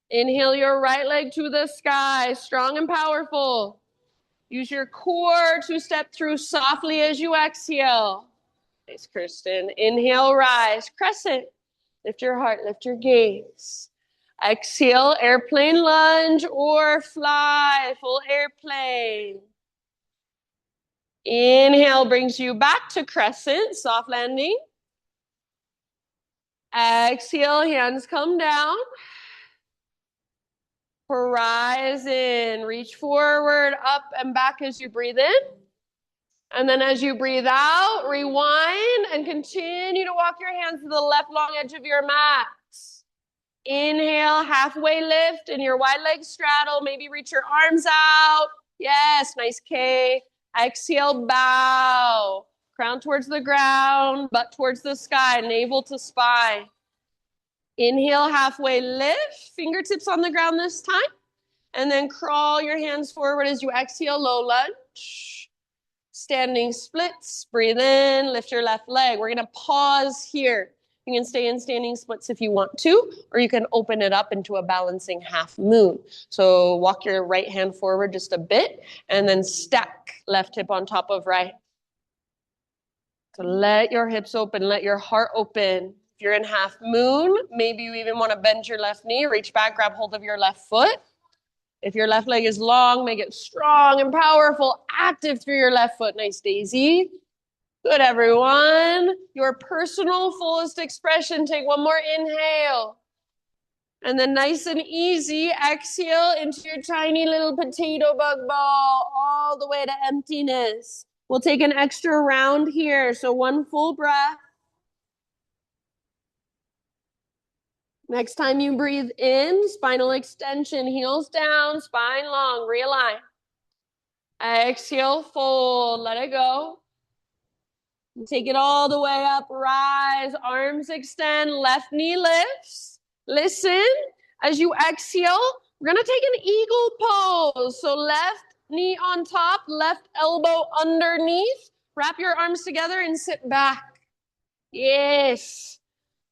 Inhale your right leg to the sky, strong and powerful. Use your core to step through softly as you exhale. Nice, Kirsten. Inhale, rise, crescent. Lift your heart, lift your gaze. Exhale, airplane lunge or fly, full airplane. Inhale brings you back to crescent, soft landing. Exhale, hands come down. Horizon, reach forward, up and back as you breathe in. And then as you breathe out, rewind and continue to walk your hands to the left long edge of your mat. Inhale, halfway lift in your wide leg straddle. Maybe reach your arms out. Yes, nice K. Exhale, bow. Crown towards the ground, butt towards the sky, navel to spine. Inhale, halfway lift. Fingertips on the ground this time. And then crawl your hands forward as you exhale, low lunge. Standing splits, breathe in, lift your left leg. We're gonna pause here. You can stay in standing splits if you want to, or you can open it up into a balancing half moon. So walk your right hand forward just a bit, and then stack left hip on top of right. So let your hips open, let your heart open. If you're in half moon, maybe you even wanna bend your left knee, reach back, grab hold of your left foot. If your left leg is long, make it strong and powerful, active through your left foot. Nice, Daisy. Good, everyone. Your personal fullest expression. Take one more inhale. And then nice and easy, exhale into your tiny little potato bug ball, all the way to emptiness. We'll take an extra round here. So one full breath. Next time you breathe in, spinal extension, heels down, spine long, realign. Exhale, fold, let it go. Take it all the way up, rise, arms extend, left knee lifts. Listen, as you exhale, we're gonna take an eagle pose. So left knee on top, left elbow underneath. Wrap your arms together and sit back. Yes.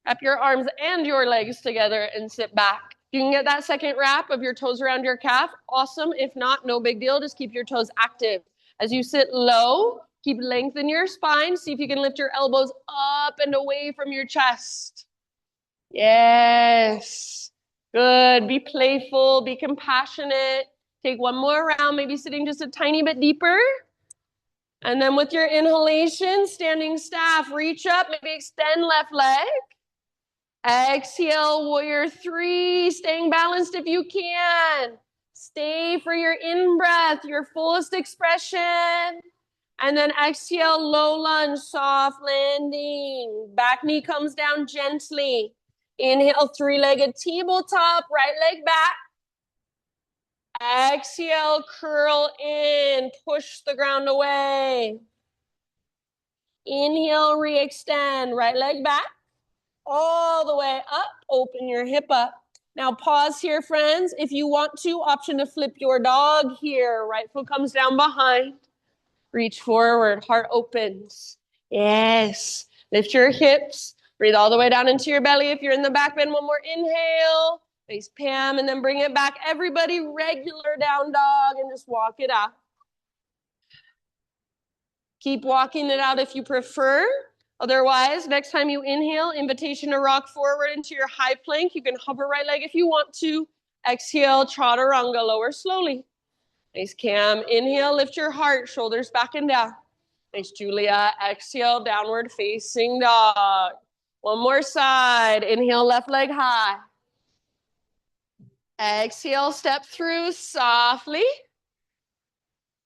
Wrap your arms and your legs together and sit back. You can get that second wrap of your toes around your calf. Awesome. If not, no big deal. Just keep your toes active. As you sit low, keep length in your spine. See if you can lift your elbows up and away from your chest. Yes. Good. Be playful. Be compassionate. Take one more round, maybe sitting just a tiny bit deeper. And then with your inhalation, standing staff, reach up, maybe extend left leg. Exhale, warrior 3, staying balanced if you can. Stay for your in-breath, your fullest expression. And then exhale, low lunge, soft landing. Back knee comes down gently. Inhale, 3-legged tabletop, right leg back. Exhale, curl in, push the ground away. Inhale, re-extend, right leg back. All the way up, open your hip up. Now pause here, friends. If you want to, option to flip your dog here. Right foot comes down behind. Reach forward, heart opens. Yes. Lift your hips. Breathe all the way down into your belly. If you're in the back bend, one more inhale. Face Pam, and then bring it back. Everybody, regular down dog, and just walk it out. Keep walking it out if you prefer. Otherwise, next time you inhale, invitation to rock forward into your high plank. You can hover right leg if you want to. Exhale, chaturanga, lower slowly. Nice, Cam. Inhale, lift your heart, shoulders back and down. Nice, Julia. Exhale, downward facing dog. One more side. Inhale, left leg high. Exhale, step through softly.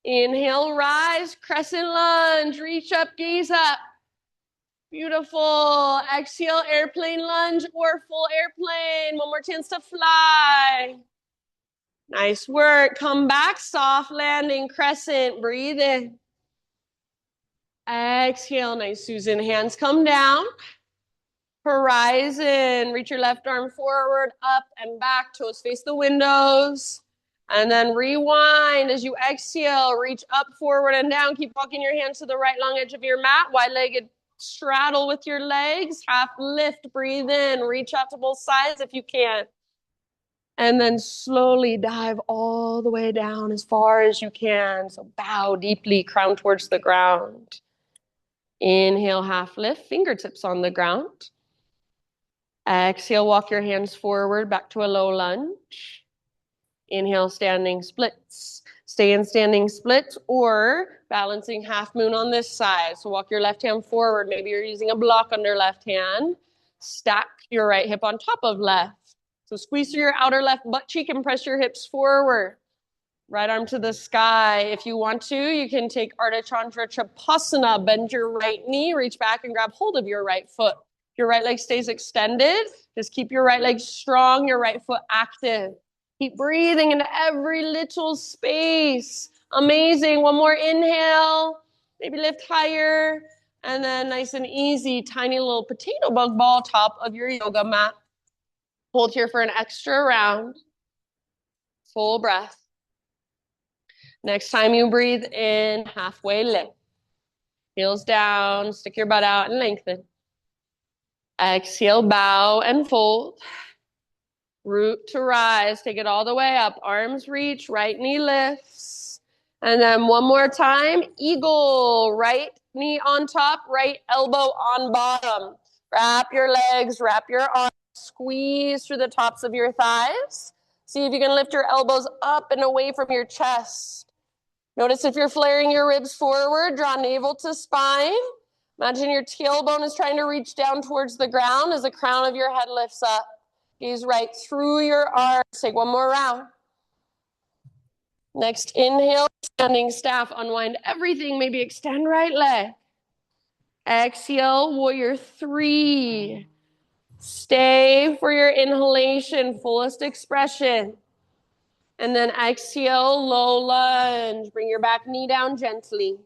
Inhale, rise, crescent lunge, reach up, gaze up. Beautiful. Exhale, airplane lunge or full airplane. One more chance to fly. Nice work. Come back, soft landing, crescent. Breathe in. Exhale, nice Susan. Hands come down. Horizon. Reach your left arm forward, up and back. Toes face the windows. And then rewind as you exhale. Reach up, forward, and down. Keep walking your hands to the right long edge of your mat. Wide-legged straddle with your legs. Half lift. Breathe in. Reach out to both sides if you can. And then slowly dive all the way down as far as you can. So bow deeply, crown towards the ground. Inhale, half lift, fingertips on the ground. Exhale, walk your hands forward back to a low lunge. Inhale, standing splits. Stay in standing splits or balancing half moon on this side. So walk your left hand forward. Maybe you're using a block under left hand. Stack your right hip on top of left. So squeeze through your outer left butt cheek and press your hips forward. Right arm to the sky. If you want to, you can take Ardha Chandra Chapasana. Bend your right knee, reach back and grab hold of your right foot. If your right leg stays extended, just keep your right leg strong, your right foot active. Keep breathing into every little space. Amazing. One more inhale. Maybe lift higher. And then nice and easy, tiny little potato bug ball top of your yoga mat. Hold here for an extra round. Full breath. Next time you breathe in, halfway lift. Heels down, stick your butt out and lengthen. Exhale, bow and fold. Root to rise, take it all the way up. Arms reach, right knee lifts. And then one more time, eagle. Right knee on top, right elbow on bottom. Wrap your legs, wrap your arms, squeeze through the tops of your thighs. See if you can lift your elbows up and away from your chest. Notice if you're flaring your ribs forward, draw navel to spine. Imagine your tailbone is trying to reach down towards the ground as the crown of your head lifts up. Gaze right through your arms. Take one more round. Next, inhale, standing staff. Unwind everything. Maybe extend right leg. Exhale, warrior three. Stay for your inhalation, fullest expression. And then exhale, low lunge. Bring your back knee down gently.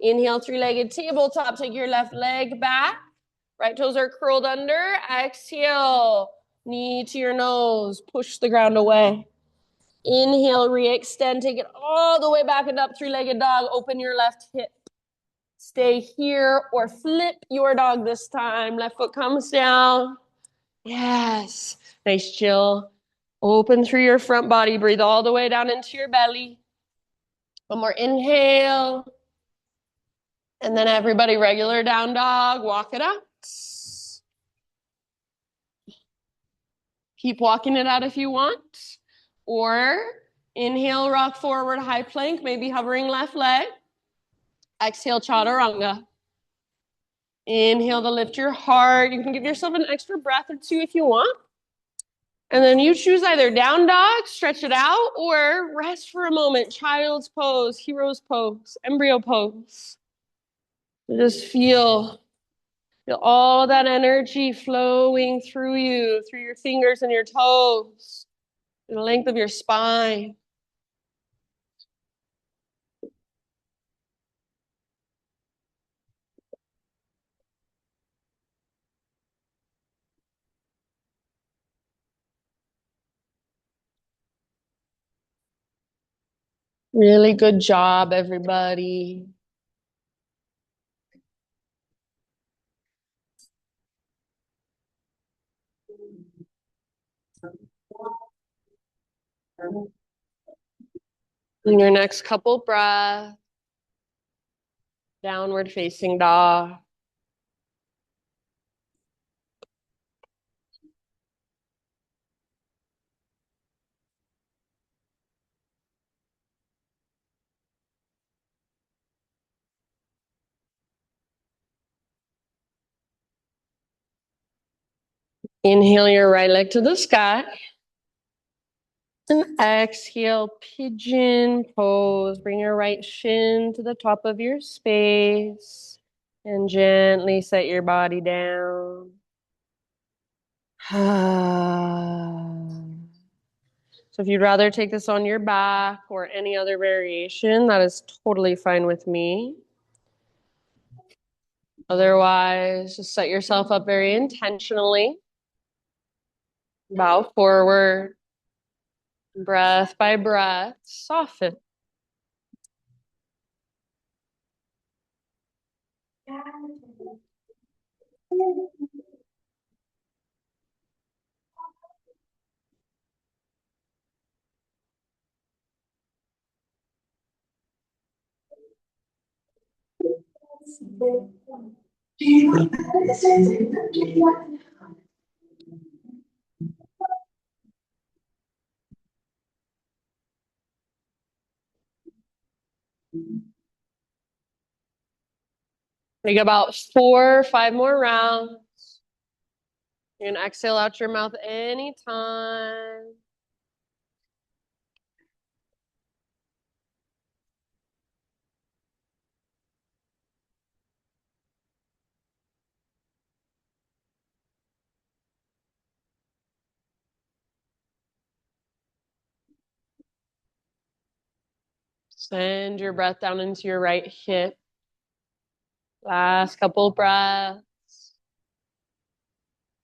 Inhale, three-legged tabletop. Take your left leg back. Right toes are curled under. Exhale, knee to your nose. Push the ground away. Inhale, re-extend. Take it all the way back and up. Three-legged dog. Open your left hip. Stay here or flip your dog this time. Left foot comes down. Yes. Nice chill. Open through your front body. Breathe all the way down into your belly. One more inhale. And then everybody, regular down dog. Walk it out. Keep walking it out if you want. Or inhale, rock forward, high plank, maybe hovering left leg. Exhale, chaturanga. Inhale to lift your heart. You can give yourself an extra breath or two if you want. And then you choose either down dog, stretch it out, or rest for a moment. Child's pose, hero's pose, embryo pose. Just feel all that energy flowing through you, through your fingers and your toes, the length of your spine. Really good job, everybody. In your next couple breaths, downward facing dog. Inhale your right leg to the sky. And exhale, pigeon pose. Bring your right shin to the top of your space. And gently set your body down. So if you'd rather take this on your back or any other variation, that is totally fine with me. Otherwise, just set yourself up very intentionally. Bow forward, breath by breath, soften. Take about 4 or 5 more rounds. You can exhale out your mouth anytime. Send your breath down into your right hip. Last couple breaths.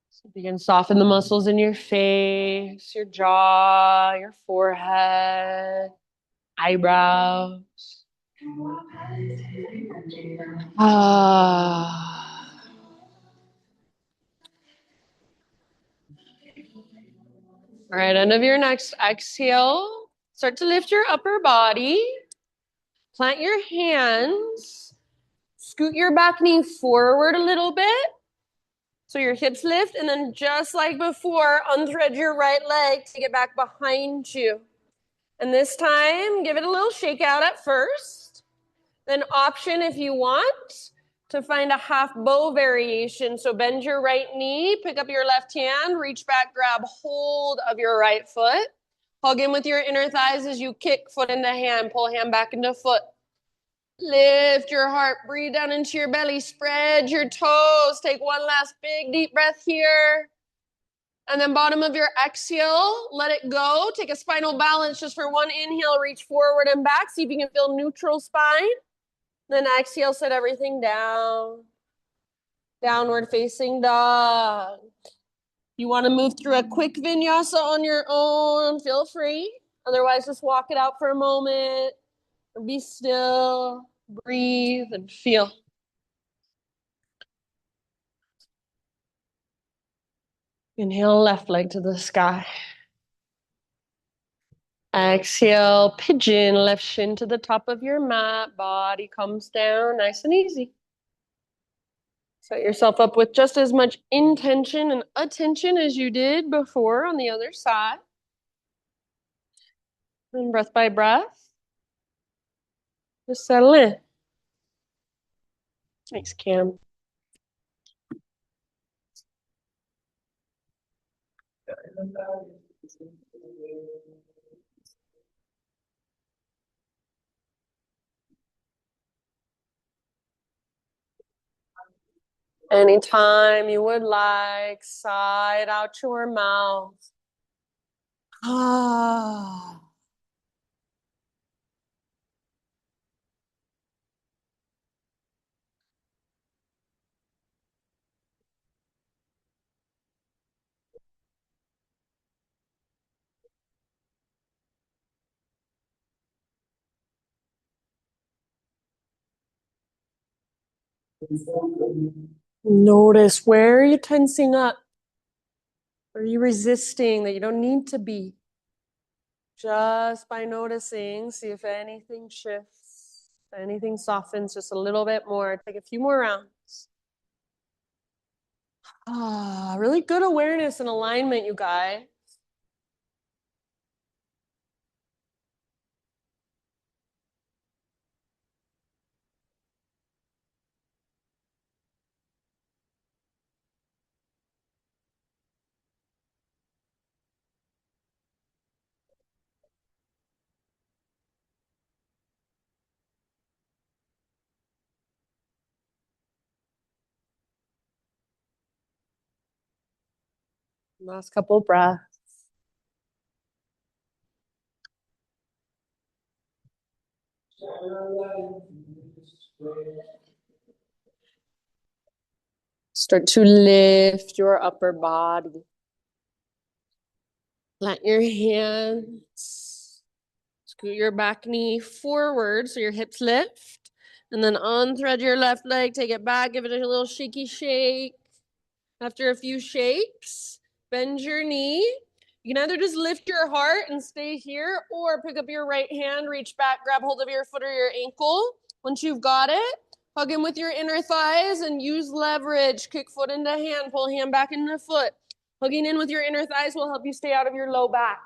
So you can soften the muscles in your face, your jaw, your forehead, eyebrows. Ah. All right, end of your next exhale. Start to lift your upper body. Plant your hands. Scoot your back knee forward a little bit. So your hips lift, and then just like before, unthread your right leg, take it back behind you. And this time, give it a little shake out at first. Then option if you want to find a half bow variation. So bend your right knee, pick up your left hand, reach back, grab hold of your right foot. Hug in with your inner thighs as you kick foot into hand, pull hand back into foot. Lift your heart, breathe down into your belly, spread your toes. Take one last big deep breath here. And then bottom of your exhale, let it go. Take a spinal balance just for one inhale, reach forward and back. See if you can feel neutral spine. Then exhale, set everything down. Downward facing dog. You want to move through a quick vinyasa on your own, feel free. Otherwise, just walk it out for a moment. Or be still, breathe, and feel. Inhale, left leg to the sky. Exhale, pigeon, left shin to the top of your mat. Body comes down, nice and easy. Set yourself up with just as much intention and attention as you did before on the other side. And breath by breath, just settle in. Thanks, Cam. Anytime you would like, sigh out your mouth. Ah. Notice, where are you tensing up? Are you resisting that you don't need to be? Just by noticing, see if anything shifts, if anything softens just a little bit more. Take a few more rounds. Ah, really good awareness and alignment, you guys. Last couple breaths. Start to lift your upper body. Plant your hands. Scoot your back knee forward so your hips lift. And then unthread your left leg. Take it back. Give it a little shaky shake. After a few shakes, bend your knee. You can either just lift your heart and stay here or pick up your right hand, reach back, grab hold of your foot or your ankle. Once you've got it, hug in with your inner thighs and use leverage. Kick foot into hand, pull hand back into foot. Hugging in with your inner thighs will help you stay out of your low back.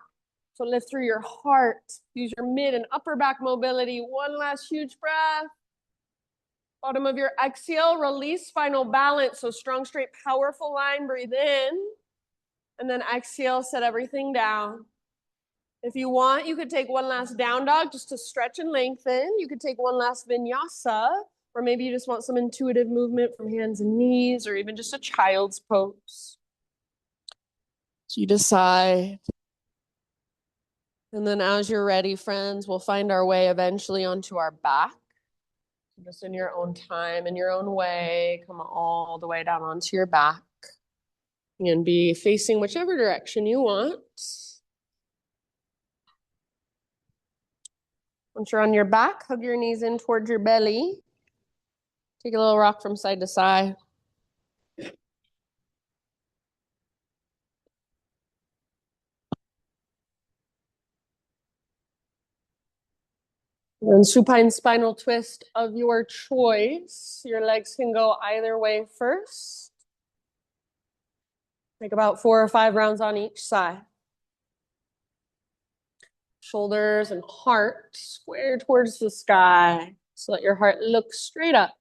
So lift through your heart. Use your mid and upper back mobility. One last huge breath. Bottom of your exhale, release spinal balance. So strong, straight, powerful line. Breathe in. And then exhale, set everything down. If you want, you could take one last down dog just to stretch and lengthen. You could take one last vinyasa, or maybe you just want some intuitive movement from hands and knees, or even just a child's pose. So you decide. And then as you're ready, friends, we'll find our way eventually onto our back. Just in your own time, in your own way, come all the way down onto your back and be facing whichever direction you want. Once you're on your back, hug your knees in towards your belly. Take a little rock from side to side. And supine spinal twist of your choice. Your legs can go either way first. Take about 4 or 5 rounds on each side. Shoulders and heart square towards the sky. So let your heart look straight up.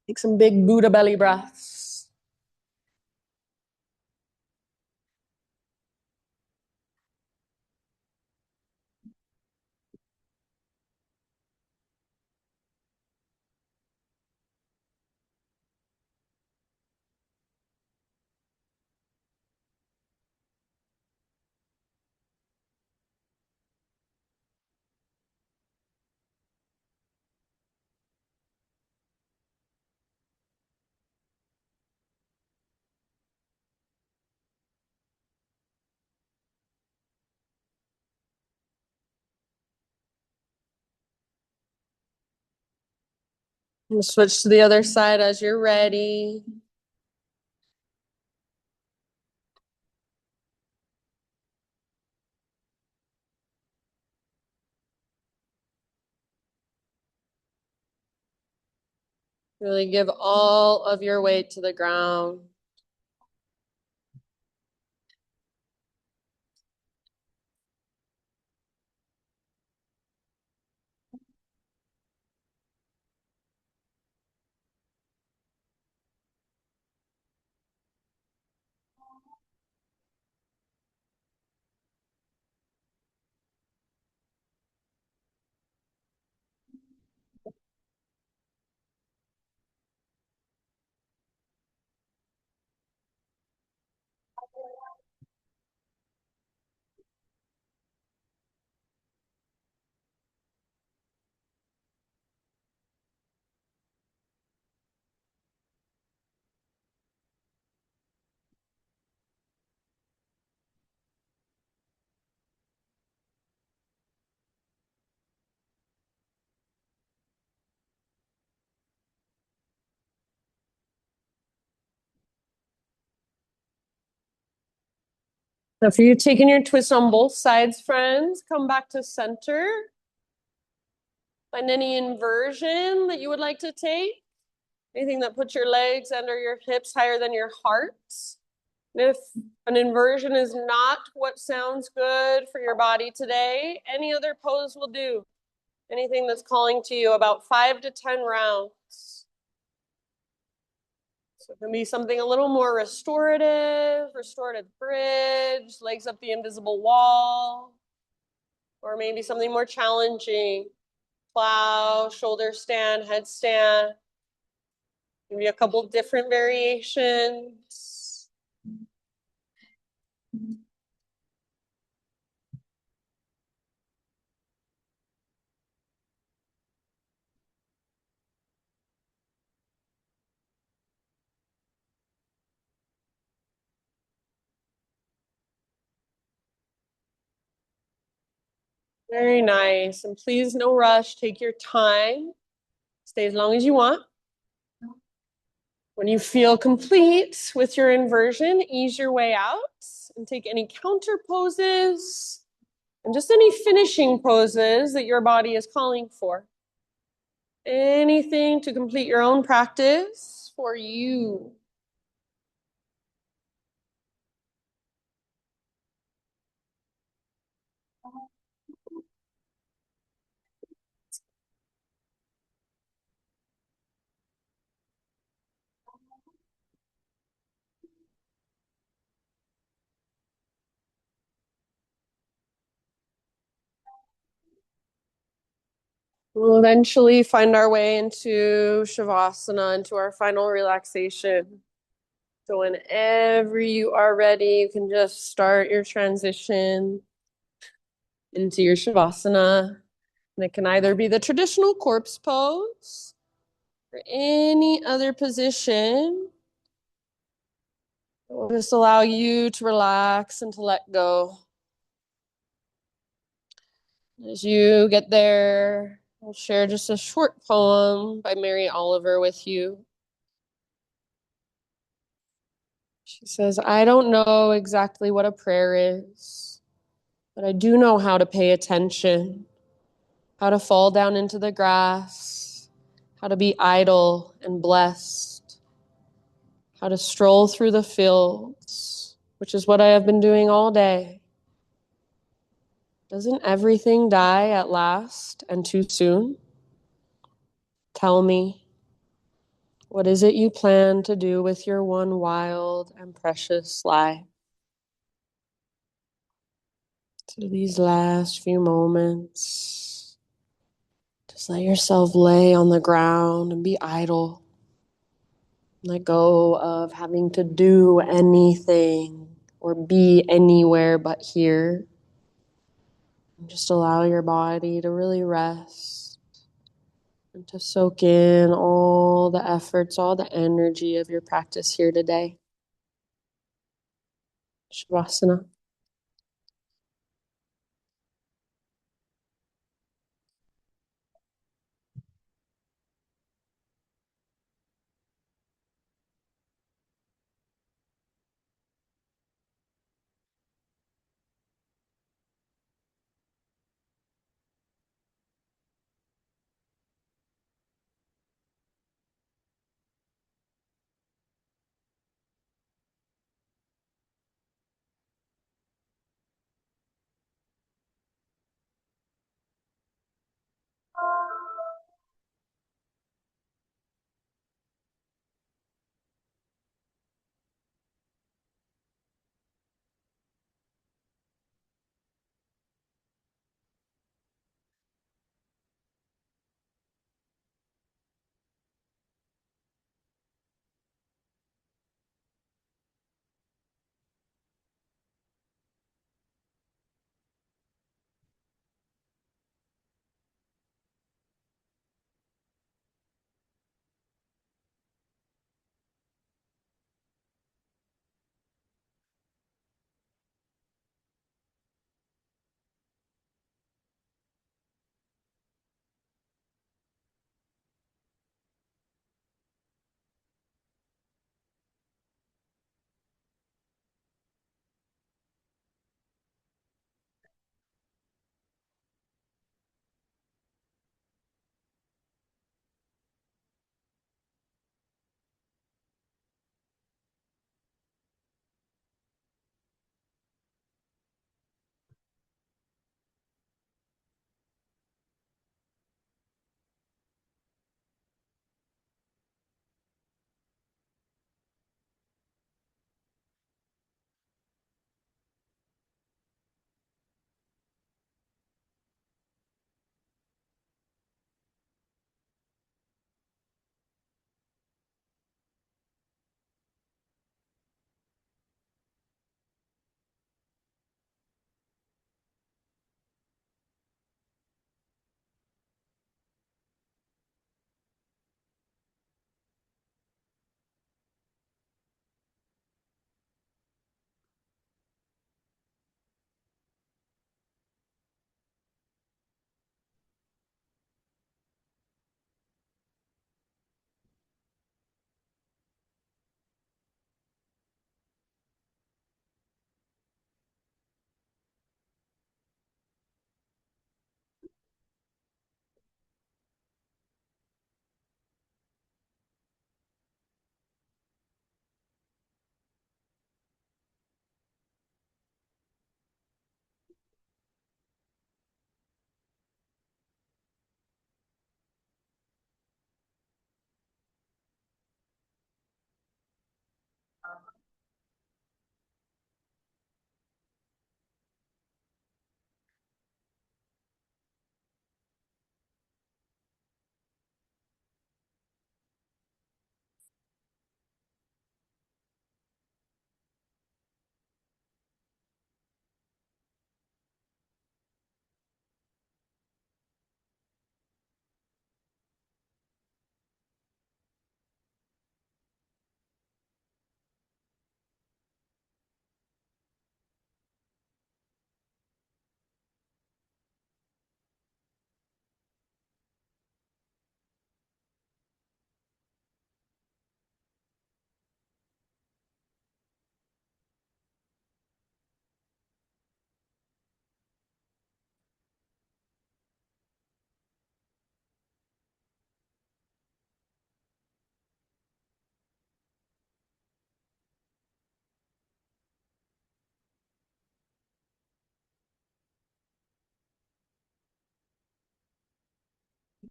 Take some big Buddha belly breaths. And switch to the other side as you're ready. Really give all of your weight to the ground. After you've taken your twist on both sides, friends, come back to center. Find any inversion that you would like to take. Anything that puts your legs under your hips higher than your heart. And if an inversion is not what sounds good for your body today, any other pose will do. Anything that's calling to you, about 5 to 10 rounds. So it can be something a little more restorative bridge, legs up the invisible wall, or maybe something more challenging, plow, shoulder stand, headstand. Maybe a couple different variations. Very nice. And please, no rush. Take your time. Stay as long as you want. When you feel complete with your inversion, ease your way out and take any counter poses and just any finishing poses that your body is calling for. Anything to complete your own practice for you. We'll eventually find our way into Shavasana, into our final relaxation. So whenever you are ready, you can just start your transition into your Shavasana. And it can either be the traditional corpse pose or any other position. It will just allow you to relax and to let go. As you get there, I'll share just a short poem by Mary Oliver with you. She says, I don't know exactly what a prayer is, but I do know how to pay attention, how to fall down into the grass, how to be idle and blessed, how to stroll through the fields, which is what I have been doing all day. Doesn't everything die at last and too soon? Tell me, what is it you plan to do with your one wild and precious life? So these last few moments, just let yourself lay on the ground and be idle. Let go of having to do anything or be anywhere but here. And just allow your body to really rest and to soak in all the efforts, all the energy of your practice here today. Shavasana.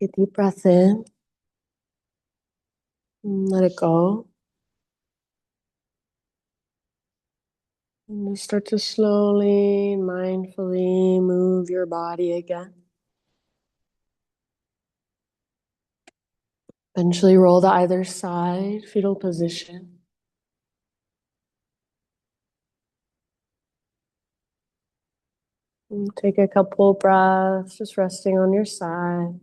Take a deep breath in. And let it go. And you start to slowly, mindfully move your body again. Eventually roll to either side, fetal position. And take a couple breaths, just resting on your side.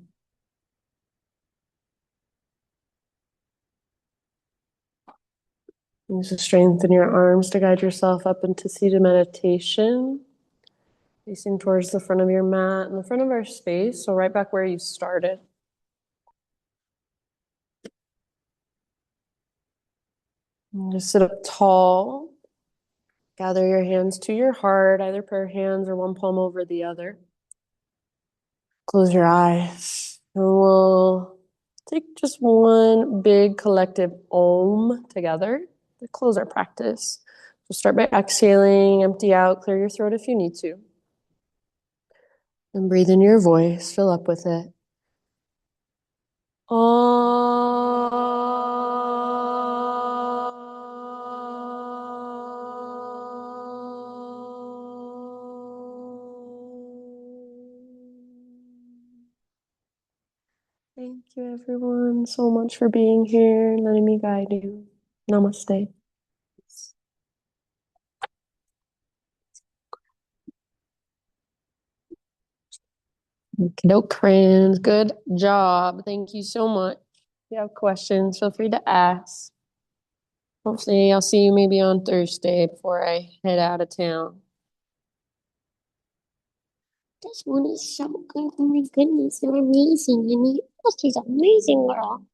Use the strength in your arms to guide yourself up into seated meditation. Facing towards the front of your mat and the front of our space, so right back where you started. And just sit up tall. Gather your hands to your heart, either pair of hands or one palm over the other. Close your eyes. And we'll take just one big collective Om together to close our practice. So start by exhaling, empty out, clear your throat if you need to. And breathe in your voice, fill up with it. Thank you, everyone, so much for being here and letting me guide you. Namaste. Okey-doke, crayons. Good job. Thank you so much. If you have questions, feel free to ask. Hopefully, I'll see you maybe on Thursday before I head out of town. This one is so good. Oh my goodness, you're amazing. Oh, she's an amazing girl.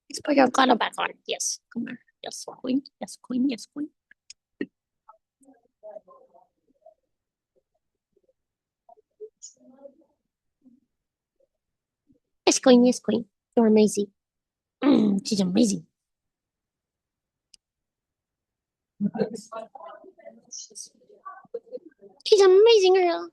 Let's put your collar back on. Yes, come here. Yes, queen. Yes, queen. Yes, queen. Yes, queen. Yes, queen. You're amazing. She's amazing. She's an amazing girl.